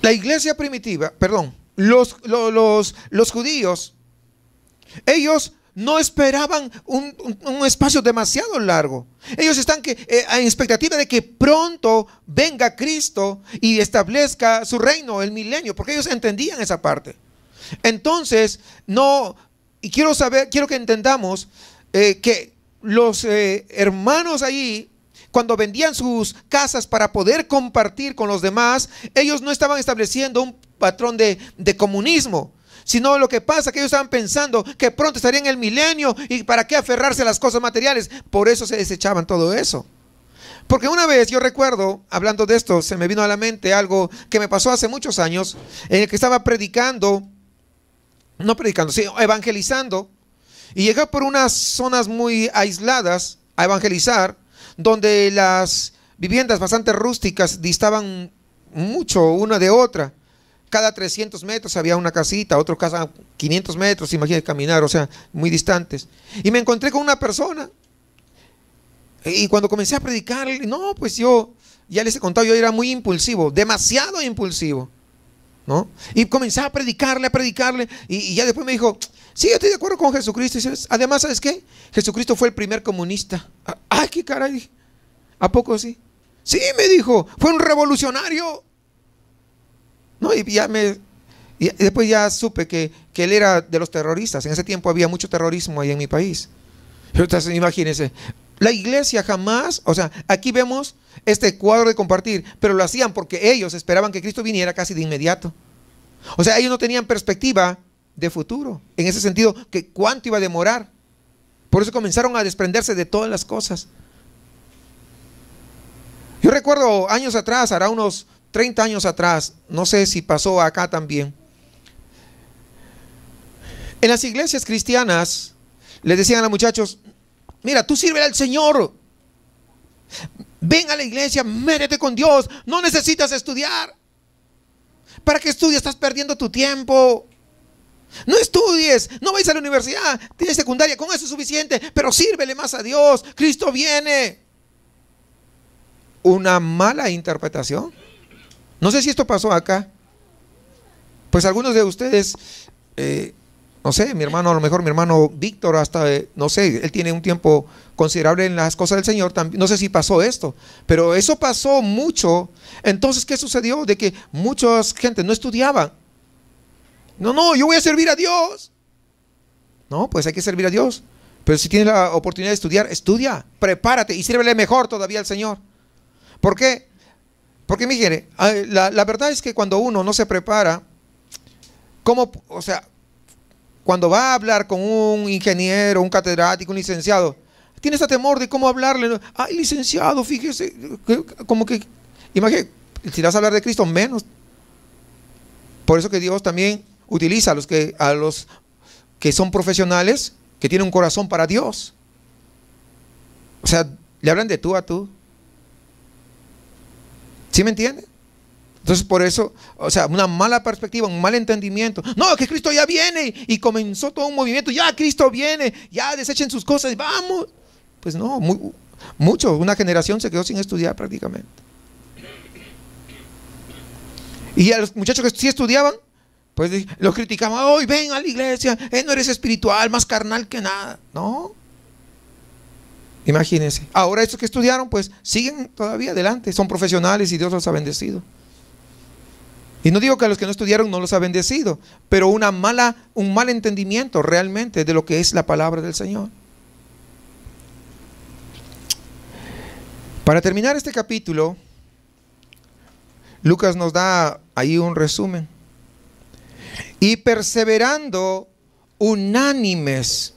A: la iglesia primitiva, perdón, los judíos, ellos no esperaban un espacio demasiado largo. Ellos están en expectativa de que pronto venga Cristo y establezca su reino, el milenio, porque ellos entendían esa parte. Entonces, quiero que entendamos que los hermanos ahí, cuando vendían sus casas para poder compartir con los demás, ellos no estaban estableciendo un patrón de comunismo, sino lo que pasa que ellos estaban pensando que pronto estaría en el milenio y para qué aferrarse a las cosas materiales. Por eso se desechaban todo eso. Porque una vez yo recuerdo, hablando de esto, se me vino a la mente algo que me pasó hace muchos años, en el que estaba evangelizando, y llegué por unas zonas muy aisladas a evangelizar, donde las viviendas bastante rústicas distaban mucho una de otra. Cada 300 metros había una casita, otra casa 500 metros, imagínate caminar, o sea, muy distantes. Y me encontré con una persona, y cuando comencé a predicar, no, pues yo, ya les he contado, yo era muy impulsivo, demasiado impulsivo, ¿no? Y comencé a predicarle, y ya después me dijo, sí, yo estoy de acuerdo con Jesucristo. Y además, ¿sabes qué? Jesucristo fue el primer comunista. ¡Ay, qué caray! ¿A poco sí? Sí, me dijo, fue un revolucionario. No, y después ya supe que él era de los terroristas. En ese tiempo había mucho terrorismo ahí en mi país. Entonces, imagínense, la iglesia jamás, o sea, aquí vemos este cuadro de compartir, pero lo hacían porque ellos esperaban que Cristo viniera casi de inmediato. O sea, ellos no tenían perspectiva de futuro, en ese sentido, que cuánto iba a demorar. Por eso comenzaron a desprenderse de todas las cosas. Yo recuerdo años atrás, hará unos 30 años atrás, no sé si pasó acá también, en las iglesias cristianas les decían a los muchachos, mira, tú sírvele al Señor, ven a la iglesia, métete con Dios, no necesitas estudiar. ¿Para qué estudias? Estás perdiendo tu tiempo. No estudies, no vayas a la universidad, tienes secundaria, con eso es suficiente, pero sírvele más a Dios, Cristo viene. Una mala interpretación. No sé si esto pasó acá. Pues algunos de ustedes, no sé, mi hermano, a lo mejor mi hermano Víctor, hasta, no sé, él tiene un tiempo considerable en las cosas del Señor, también, no sé si pasó esto, pero eso pasó mucho. Entonces, ¿qué sucedió? De que mucha gente no estudiaba. No, yo voy a servir a Dios. No, pues hay que servir a Dios. Pero si tienes la oportunidad de estudiar, estudia, prepárate y sírvele mejor todavía al Señor. ¿Por qué? Porque mire, la verdad es que cuando uno no se prepara, o sea, cuando va a hablar con un ingeniero, un catedrático, un licenciado, tiene ese temor de cómo hablarle. Ay, licenciado, fíjese, como que, imagínate, si vas a hablar de Cristo, menos. Por eso que Dios también utiliza a los que son profesionales que tiene un corazón para Dios. O sea, le hablan de tú a tú. ¿Sí me entiende? Entonces por eso, o sea, una mala perspectiva, un mal entendimiento. No, que Cristo ya viene, y comenzó todo un movimiento. Ya Cristo viene, ya desechen sus cosas, vamos. Pues no, una generación se quedó sin estudiar prácticamente. Y a los muchachos que sí estudiaban, pues los criticaban. Hoy ven a la iglesia, no eres espiritual, más carnal que nada. No. Imagínense. Ahora estos que estudiaron, pues siguen todavía adelante, son profesionales y Dios los ha bendecido. Y no digo que a los que no estudiaron no los ha bendecido, pero un mal entendimiento realmente de lo que es la palabra del Señor. Para terminar este capítulo, Lucas nos da ahí un resumen. Y perseverando unánimes,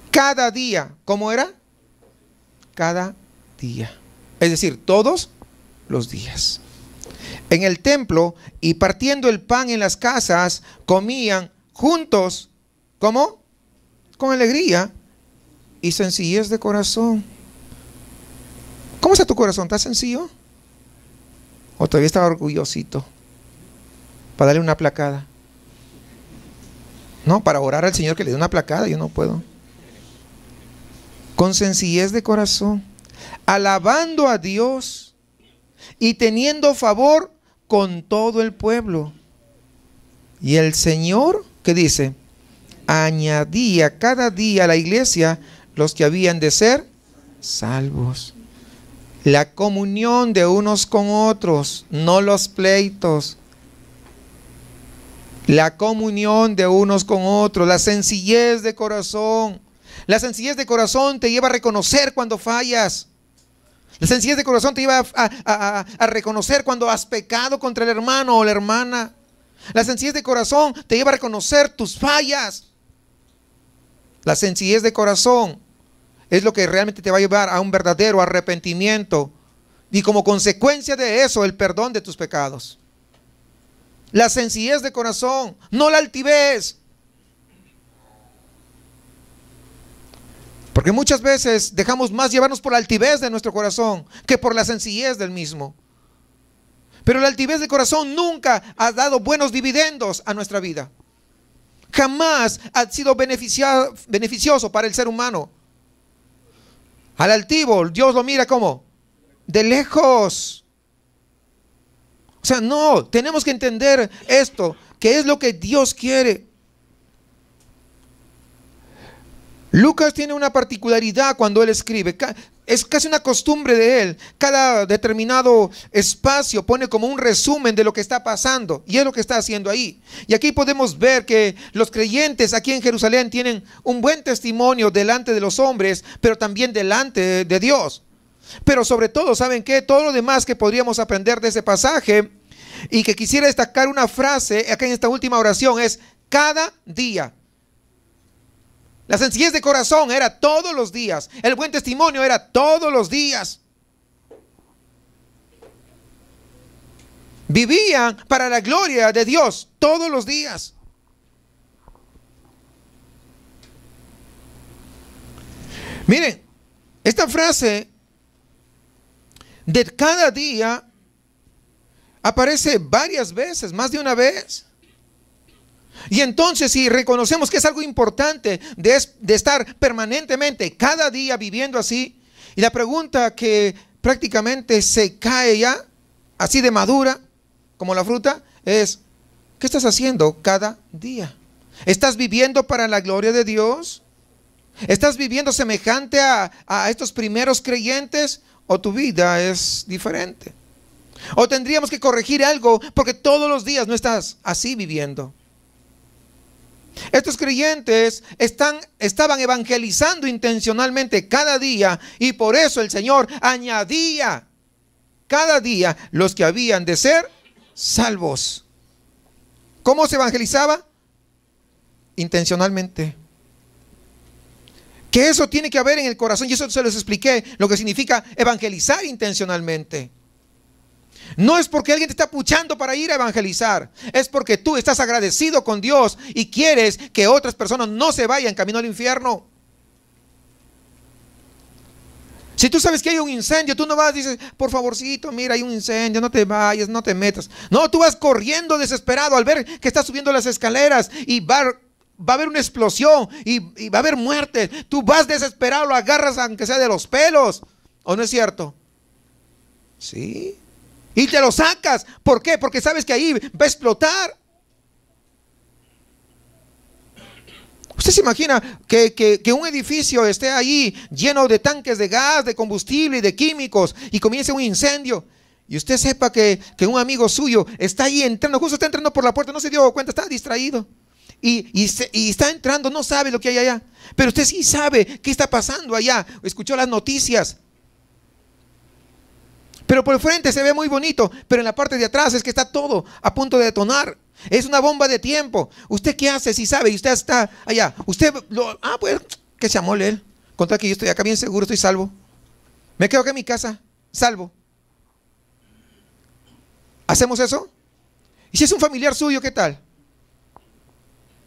A: cada día. ¿Cómo era? Cada día. Es decir, todos los días. En el templo, y partiendo el pan en las casas, comían juntos. ¿Cómo? Con alegría y sencillez de corazón. ¿Cómo está tu corazón? ¿Está sencillo? ¿O todavía estaba orgullosito para darle una placada? No, para orar al Señor que le dé una placada, yo no puedo. Con sencillez de corazón, alabando a Dios y teniendo favor con todo el pueblo. Y el Señor, ¿qué dice? Añadía cada día a la iglesia los que habían de ser salvos. La comunión de unos con otros, no los pleitos. La comunión de unos con otros, la sencillez de corazón. La sencillez de corazón te lleva a reconocer cuando fallas. La sencillez de corazón te lleva a reconocer cuando has pecado contra el hermano o la hermana. La sencillez de corazón te lleva a reconocer tus fallas. La sencillez de corazón es lo que realmente te va a llevar a un verdadero arrepentimiento y como consecuencia de eso el perdón de tus pecados. La sencillez de corazón, no la altivez. Porque muchas veces dejamos más llevarnos por la altivez de nuestro corazón que por la sencillez del mismo. Pero la altivez de corazón nunca ha dado buenos dividendos a nuestra vida. Jamás ha sido beneficioso para el ser humano. Al altivo, Dios lo mira como de lejos. O sea, no, tenemos que entender esto, que es lo que Dios quiere. Lucas tiene una particularidad cuando él escribe, es casi una costumbre de él. Cada determinado espacio pone como un resumen de lo que está pasando, y es lo que está haciendo ahí. Y aquí podemos ver que los creyentes aquí en Jerusalén tienen un buen testimonio delante de los hombres, pero también delante de Dios. Pero sobre todo, ¿saben qué? Todo lo demás que podríamos aprender de ese pasaje, y que quisiera destacar una frase acá en esta última oración, es cada día. La sencillez de corazón era todos los días. El buen testimonio era todos los días. Vivían para la gloria de Dios todos los días. Miren, esta frase de cada día aparece varias veces, más de una vez. Y entonces, si reconocemos que es algo importante de estar permanentemente cada día viviendo así, y la pregunta que prácticamente se cae ya así de madura como la fruta es: ¿qué estás haciendo cada día? ¿Estás viviendo para la gloria de Dios? ¿Estás viviendo semejante a estos primeros creyentes, o tu vida es diferente? ¿O tendríamos que corregir algo porque todos los días no estás así viviendo? Estos creyentes estaban evangelizando intencionalmente cada día, y por eso el Señor añadía cada día los que habían de ser salvos. ¿Cómo se evangelizaba? Intencionalmente. Que eso tiene que haber en el corazón, y eso se les expliqué lo que significa evangelizar intencionalmente. No es porque alguien te está puchando para ir a evangelizar. Es porque tú estás agradecido con Dios y quieres que otras personas no se vayan camino al infierno. Si tú sabes que hay un incendio, tú no vas y dices, por favorcito, mira, hay un incendio, no te vayas, no te metas. No, tú vas corriendo desesperado al ver que estás subiendo las escaleras y va a haber una explosión y va a haber muerte. Tú vas desesperado, lo agarras aunque sea de los pelos. ¿O no es cierto? Sí. Y te lo sacas. ¿Por qué? Porque sabes que ahí va a explotar. ¿Usted se imagina que un edificio esté ahí lleno de tanques de gas, de combustible y de químicos y comience un incendio? Y usted sepa que un amigo suyo está ahí entrando, justo está entrando por la puerta, no se dio cuenta, está distraído. Y está entrando, no sabe lo que hay allá. Pero usted sí sabe qué está pasando allá. Escuchó las noticias. Pero por el frente se ve muy bonito, pero en la parte de atrás es que está todo a punto de detonar. Es una bomba de tiempo. ¿Usted qué hace si sabe? Y usted está allá. Usted pues que se amole él. Contra que yo estoy acá bien seguro, estoy salvo. Me quedo acá en mi casa, salvo. ¿Hacemos eso? ¿Y si es un familiar suyo, qué tal?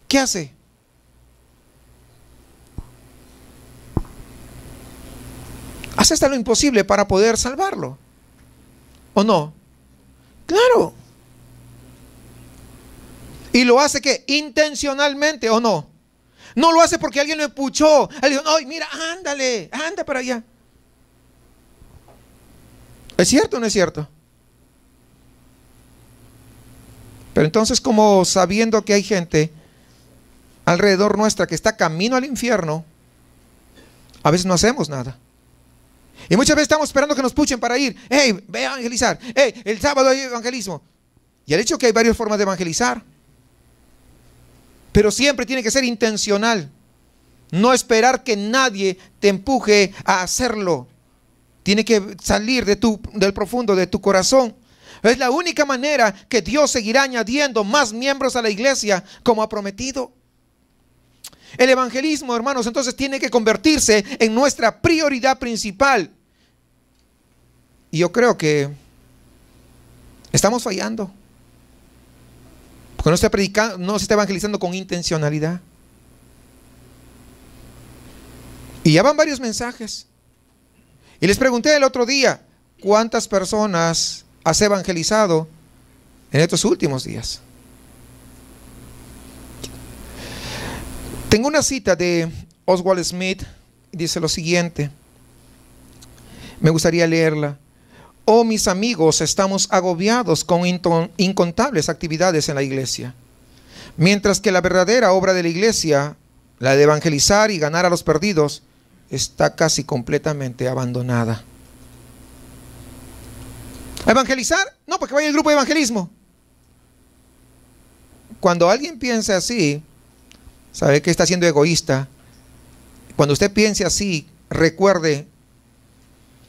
A: ¿Qué hace? Hace hasta lo imposible para poder salvarlo. ¿O no? Claro. ¿Y lo hace qué? Intencionalmente, ¿o no? No lo hace porque alguien lo empuchó. Alguien dijo, ay, mira, ándale, anda para allá. ¿Es cierto o no es cierto? Pero entonces, como sabiendo que hay gente alrededor nuestra que está camino al infierno, a veces no hacemos nada. Y muchas veces estamos esperando que nos puchen para ir. Hey, ve a evangelizar. Hey, el sábado hay evangelismo. Y el hecho que hay varias formas de evangelizar. Pero siempre tiene que ser intencional. No esperar que nadie te empuje a hacerlo. Tiene que salir del profundo de tu corazón. Es la única manera que Dios seguirá añadiendo más miembros a la iglesia como ha prometido. El evangelismo, hermanos, entonces tiene que convertirse en nuestra prioridad principal. Y yo creo que estamos fallando. Porque no se está predicando, no se está evangelizando con intencionalidad. Y ya van varios mensajes. Y les pregunté el otro día, ¿cuántas personas has evangelizado en estos últimos días? Tengo una cita de Oswald Smith, dice lo siguiente. Me gustaría leerla. Oh, mis amigos, estamos agobiados con incontables actividades en la iglesia. Mientras que la verdadera obra de la iglesia, la de evangelizar y ganar a los perdidos, está casi completamente abandonada. ¿A evangelizar? No, porque vaya el grupo de evangelismo. Cuando alguien piensa así, sabe que está siendo egoísta. Cuando usted piense así, recuerde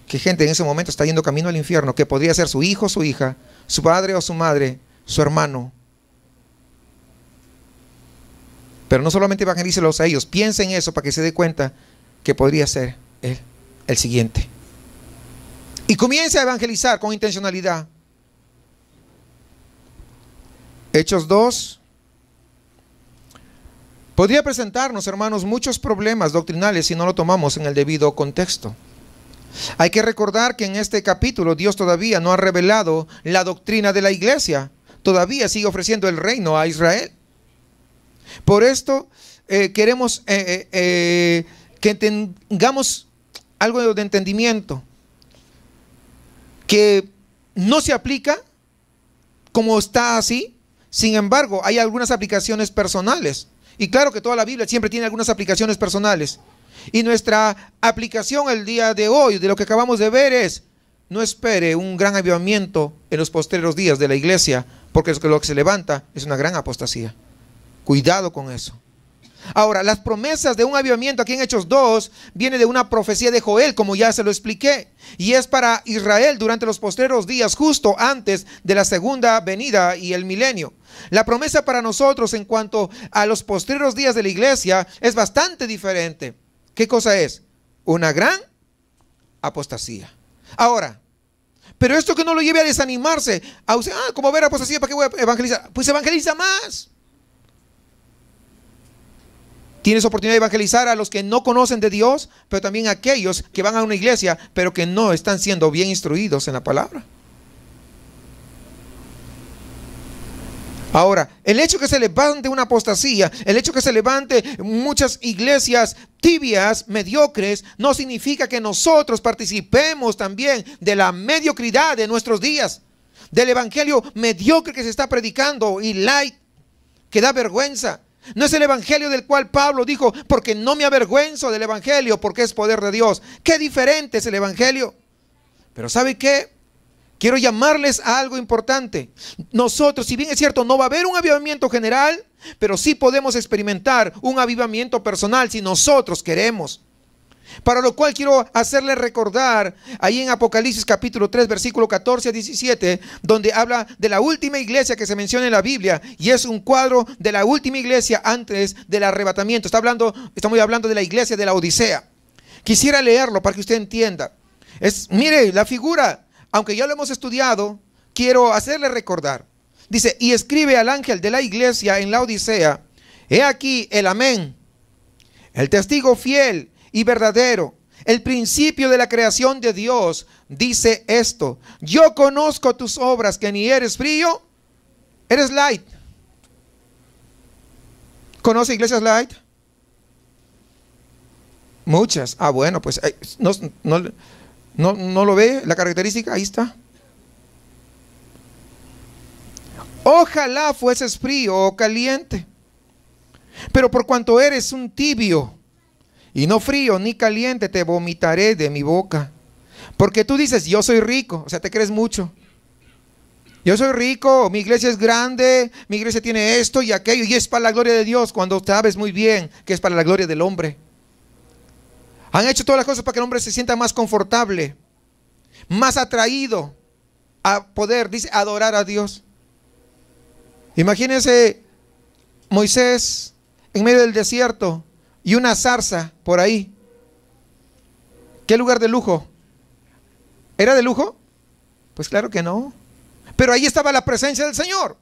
A: que gente en ese momento está yendo camino al infierno, que podría ser su hijo o su hija, su padre o su madre, su hermano. Pero no solamente evangelícelos a ellos, piensen en eso para que se dé cuenta que podría ser el siguiente. Y comience a evangelizar con intencionalidad. Hechos 2 podría presentarnos, hermanos, muchos problemas doctrinales si no lo tomamos en el debido contexto. Hay que recordar que en este capítulo Dios todavía no ha revelado la doctrina de la iglesia. Todavía sigue ofreciendo el reino a Israel. Por esto queremos que tengamos algo de entendimiento, que no se aplica como está así. Sin embargo, hay algunas aplicaciones personales. Y claro que toda la Biblia siempre tiene algunas aplicaciones personales. Y nuestra aplicación el día de hoy, de lo que acabamos de ver, es: no espere un gran avivamiento en los postreros días de la iglesia, porque lo que se levanta es una gran apostasía. Cuidado con eso. Ahora, las promesas de un avivamiento aquí en Hechos 2 viene de una profecía de Joel, como ya se lo expliqué, y es para Israel durante los postreros días, justo antes de la segunda venida y el milenio. La promesa para nosotros en cuanto a los postreros días de la iglesia es bastante diferente. ¿Qué cosa es? Una gran apostasía. Ahora, Pero esto que no lo lleve a desanimarse, a usted, como ver apostasía, ¿para qué voy a evangelizar? Pues evangeliza más. Tienes oportunidad de evangelizar a los que no conocen de Dios, pero también a aquellos que van a una iglesia, pero que no están siendo bien instruidos en la palabra. Ahora, el hecho que se levante una apostasía, el hecho que se levante muchas iglesias tibias, mediocres, no significa que nosotros participemos también de la mediocridad de nuestros días, del evangelio mediocre que se está predicando y light, que da vergüenza. No es el evangelio del cual Pablo dijo, porque no me avergüenzo del evangelio, porque es poder de Dios. Qué diferente es el evangelio. Pero ¿sabe qué? Quiero llamarles a algo importante. Nosotros, si bien es cierto, no va a haber un avivamiento general, pero sí podemos experimentar un avivamiento personal si nosotros queremos. Para lo cual quiero hacerles recordar ahí en Apocalipsis capítulo 3, versículo 14 a 17, donde habla de la última iglesia que se menciona en la Biblia, y es un cuadro de la última iglesia antes del arrebatamiento. Estamos hablando de la iglesia de la Odisea. Quisiera leerlo para que usted entienda. Mire, la figura, aunque ya lo hemos estudiado, quiero hacerle recordar. Dice, y escribe al ángel de la iglesia en la Odisea, he aquí el amén, el testigo fiel y verdadero, el principio de la creación de Dios, dice esto: yo conozco tus obras, que ni eres frío, eres light. ¿Conoce iglesias light? Muchas. Bueno, pues no lo ve la característica, ahí está. Ojalá fueses frío o caliente, pero por cuanto eres un tibio y no frío ni caliente, te vomitaré de mi boca. Porque tú dices, yo soy rico, o sea, te crees mucho. Yo soy rico, mi iglesia es grande, mi iglesia tiene esto y aquello, y es para la gloria de Dios, cuando sabes muy bien que es para la gloria del hombre. Han hecho todas las cosas para que el hombre se sienta más confortable, más atraído a poder, dice, adorar a Dios. Imagínense Moisés en medio del desierto y una zarza por ahí. ¿Qué lugar de lujo? ¿Era de lujo? Pues claro que no. Pero ahí estaba la presencia del Señor.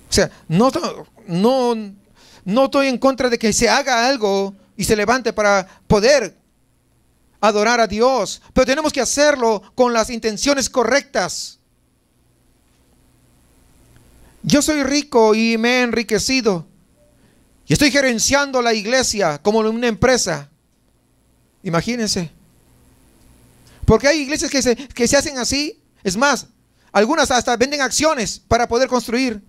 A: O sea, no estoy en contra de que se haga algo y se levante para poder adorar a Dios, pero tenemos que hacerlo con las intenciones correctas. Yo soy rico y me he enriquecido y estoy gerenciando la iglesia como una empresa. Imagínense. Porque hay iglesias que se hacen así. Es más, algunas hasta venden acciones para poder construir.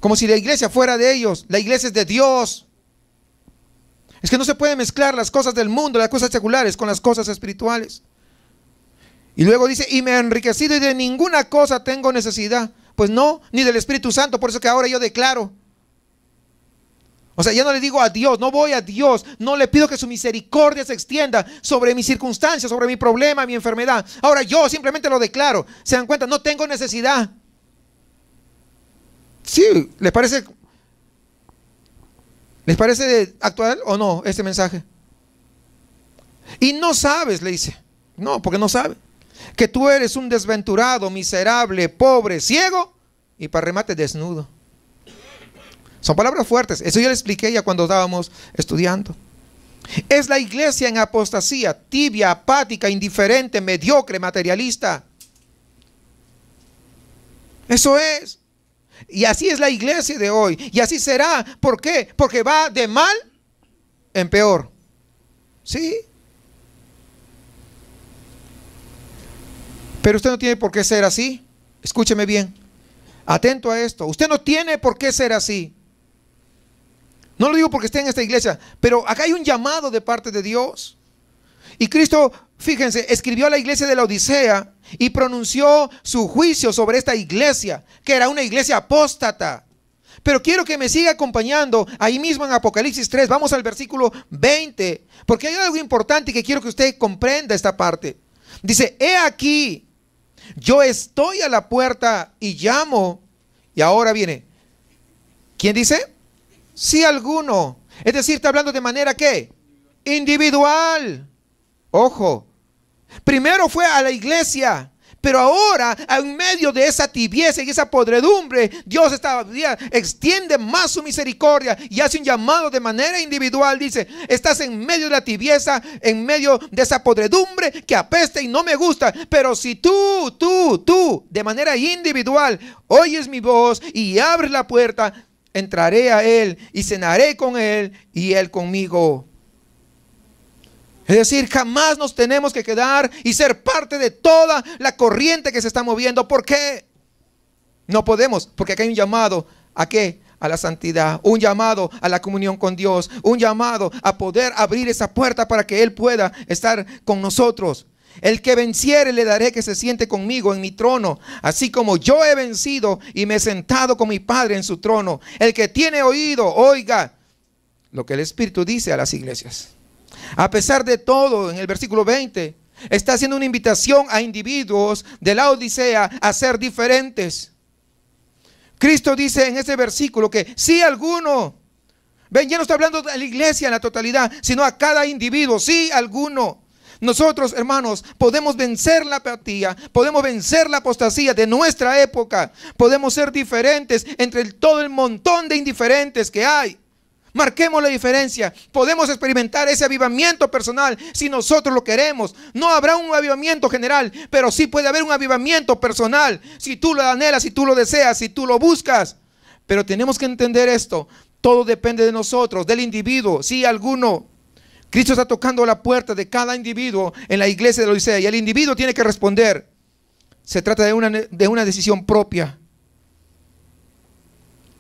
A: Como si la iglesia fuera de ellos. La iglesia es de Dios. Es que no se puede mezclar las cosas del mundo, las cosas seculares, con las cosas espirituales. Y luego dice, y me he enriquecido y de ninguna cosa tengo necesidad. Pues no, ni del Espíritu Santo. Por eso que ahora yo declaro. O sea, ya no le digo a Dios, no voy a Dios, no le pido que su misericordia se extienda sobre mis circunstancias, sobre mi problema, mi enfermedad. Ahora yo simplemente lo declaro. ¿Se dan cuenta? No tengo necesidad. Sí, ¿les parece actual o no este mensaje? Y no sabes, le dice. No, porque no sabe. Que tú eres un desventurado, miserable, pobre, ciego y para remate desnudo. Son palabras fuertes. Eso yo le expliqué ya cuando estábamos estudiando. Es la iglesia en apostasía, tibia, apática, indiferente, mediocre, materialista. Eso es. Y así es la iglesia de hoy. Y así será. ¿Por qué? Porque va de mal en peor. ¿Sí? Pero usted no tiene por qué ser así. Escúcheme bien. Atento a esto. Usted no tiene por qué ser así. No lo digo porque esté en esta iglesia, pero acá hay un llamado de parte de Dios. Y Cristo, fíjense, escribió a la iglesia de la Odisea y pronunció su juicio sobre esta iglesia, que era una iglesia apóstata. Pero quiero que me siga acompañando ahí mismo en Apocalipsis 3. Vamos al versículo 20, porque hay algo importante que quiero que usted comprenda esta parte. Dice, he aquí, yo estoy a la puerta y llamo. Y ahora viene, ¿quién dice? Si alguno, es decir, está hablando de manera ¿qué? Individual. Ojo, Primero fue a la iglesia, pero ahora, en medio de esa tibieza y esa podredumbre, Dios extiende más su misericordia y hace un llamado de manera individual. Dice: estás en medio de la tibieza, en medio de esa podredumbre que apesta y no me gusta, pero si tú, de manera individual, oyes mi voz y abres la puerta, entraré a Él y cenaré con Él y Él conmigo. Es decir, jamás nos tenemos que quedar y ser parte de toda la corriente que se está moviendo. ¿Por qué? No podemos, porque acá hay un llamado. ¿A qué? A la santidad, un llamado a la comunión con Dios, un llamado a poder abrir esa puerta para que Él pueda estar con nosotros. El que venciere le daré que se siente conmigo en mi trono, así como yo he vencido y me he sentado con mi Padre en su trono. El que tiene oído, oiga lo que el Espíritu dice a las iglesias. A pesar de todo, en el versículo 20, está haciendo una invitación a individuos de la Odisea a ser diferentes. Cristo dice en este versículo que si alguno, ven, ya no está hablando de la iglesia en la totalidad, sino a cada individuo, si alguno. Nosotros, hermanos, podemos vencer la apatía, podemos vencer la apostasía de nuestra época, podemos ser diferentes entre todo el montón de indiferentes que hay. Marquemos la diferencia. Podemos experimentar ese avivamiento personal si nosotros lo queremos. No habrá un avivamiento general, pero sí puede haber un avivamiento personal si tú lo anhelas, si tú lo deseas, si tú lo buscas. Pero tenemos que entender esto. Todo depende de nosotros, del individuo. Si alguno, Cristo está tocando la puerta de cada individuo en la iglesia de la Odisea y el individuo tiene que responder. Se trata de una decisión propia.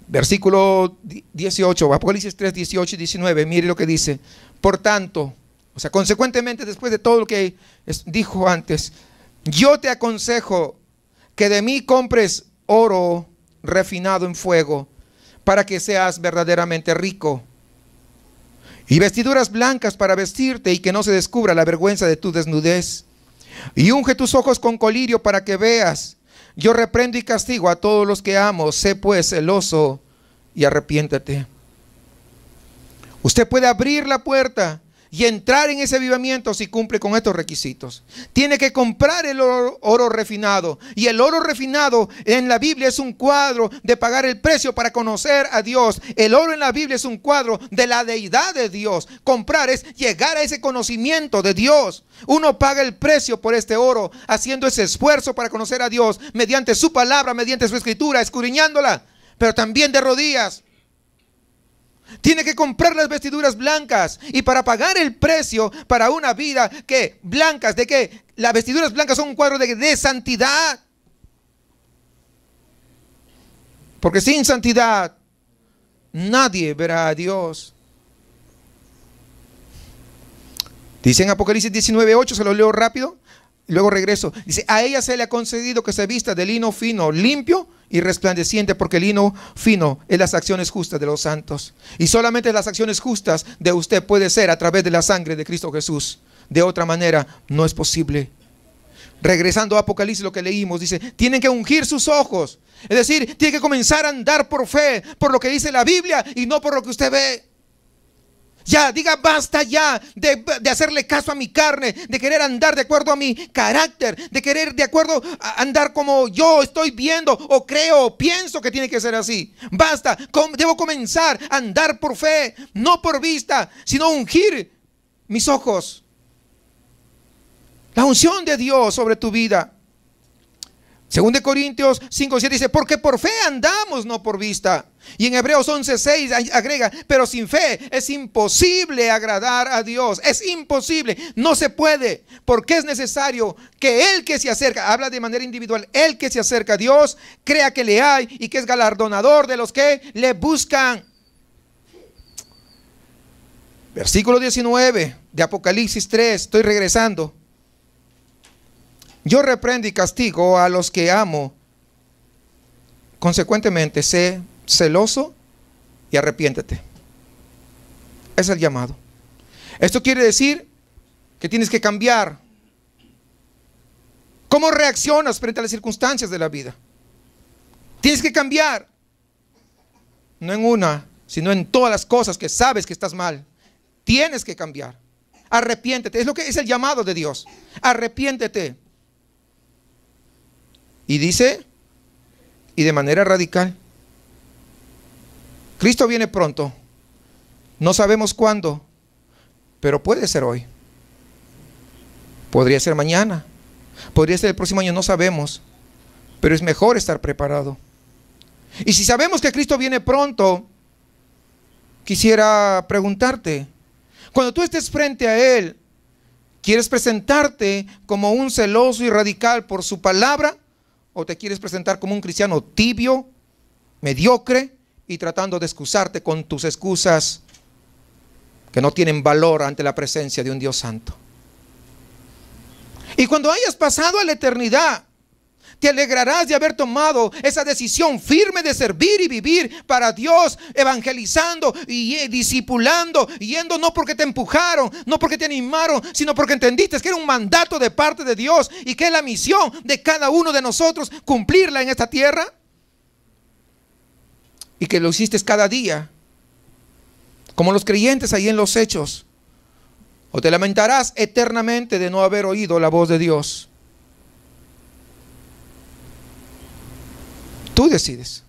A: Versículo 18, Apocalipsis 3, 18 y 19, mire lo que dice. Por tanto, o sea, consecuentemente, después de todo lo que dijo antes, yo te aconsejo que de mí compres oro refinado en fuego, para que seas verdaderamente rico, y vestiduras blancas para vestirte, y que no se descubra la vergüenza de tu desnudez, y unge tus ojos con colirio para que veas. Yo reprendo y castigo a todos los que amo. Sé pues celoso y arrepiéntate. Usted puede abrir la puerta y entrar en ese avivamiento si cumple con estos requisitos. Tiene que comprar el oro refinado. Y el oro refinado en la Biblia es un cuadro de pagar el precio para conocer a Dios. El oro en la Biblia es un cuadro de la deidad de Dios. Comprar es llegar a ese conocimiento de Dios. Uno paga el precio por este oro, haciendo ese esfuerzo para conocer a Dios mediante su palabra, mediante su escritura, escudriñándola, pero también de rodillas. Tiene que comprar las vestiduras blancas, y para pagar el precio para una vida que blancas, de que las vestiduras blancas son un cuadro de santidad. Porque sin santidad nadie verá a Dios. Dice en Apocalipsis 19:8, se lo leo rápido y luego regreso. Dice: a ella se le ha concedido que se vista de lino fino, limpio y resplandeciente, porque el lino fino es las acciones justas de los santos. Y solamente las acciones justas de usted puede ser a través de la sangre de Cristo Jesús. De otra manera no es posible. Regresando a Apocalipsis, lo que leímos, dice: tienen que ungir sus ojos. Es decir, tienen que comenzar a andar por fe, por lo que dice la Biblia y no por lo que usted ve. Ya, diga basta ya de hacerle caso a mi carne, de querer andar de acuerdo a mi carácter, de querer de acuerdo a andar como yo estoy viendo o creo o pienso que tiene que ser así. Basta, debo comenzar a andar por fe, no por vista, sino ungir mis ojos. La unción de Dios sobre tu vida. 2 Corintios 5:7 dice: porque por fe andamos, no por vista. Y en Hebreos 11:6 agrega: pero sin fe es imposible agradar a Dios. Es imposible, no se puede, porque es necesario que el que se acerca, habla de manera individual, el que se acerca a Dios, crea que le hay y que es galardonador de los que le buscan. Versículo 19 de Apocalipsis 3, estoy regresando. Yo reprendo y castigo a los que amo. Consecuentemente, sé celoso y arrepiéntete. Es el llamado. Esto quiere decir que tienes que cambiar. ¿Cómo reaccionas frente a las circunstancias de la vida? Tienes que cambiar. No en una, sino en todas las cosas que sabes que estás mal. Tienes que cambiar. arrepiéntete. Es lo que es el llamado de Dios. Arrepiéntete. Y dice, y de manera radical, Cristo viene pronto. No sabemos cuándo, pero puede ser hoy. Podría ser mañana. Podría ser el próximo año, no sabemos. Pero es mejor estar preparado. Y si sabemos que Cristo viene pronto, quisiera preguntarte, cuando tú estés frente a Él, ¿quieres presentarte como un celoso y radical por su palabra? ¿O te quieres presentar como un cristiano tibio, mediocre y tratando de excusarte con tus excusas que no tienen valor ante la presencia de un Dios santo? Y cuando hayas pasado a la eternidad, te alegrarás de haber tomado esa decisión firme de servir y vivir para Dios, evangelizando y discipulando, yendo no porque te empujaron, no porque te animaron, sino porque entendiste que era un mandato de parte de Dios y que es la misión de cada uno de nosotros cumplirla en esta tierra, y que lo hiciste cada día, como los creyentes ahí en los Hechos. O te lamentarás eternamente de no haber oído la voz de Dios. Tú decides.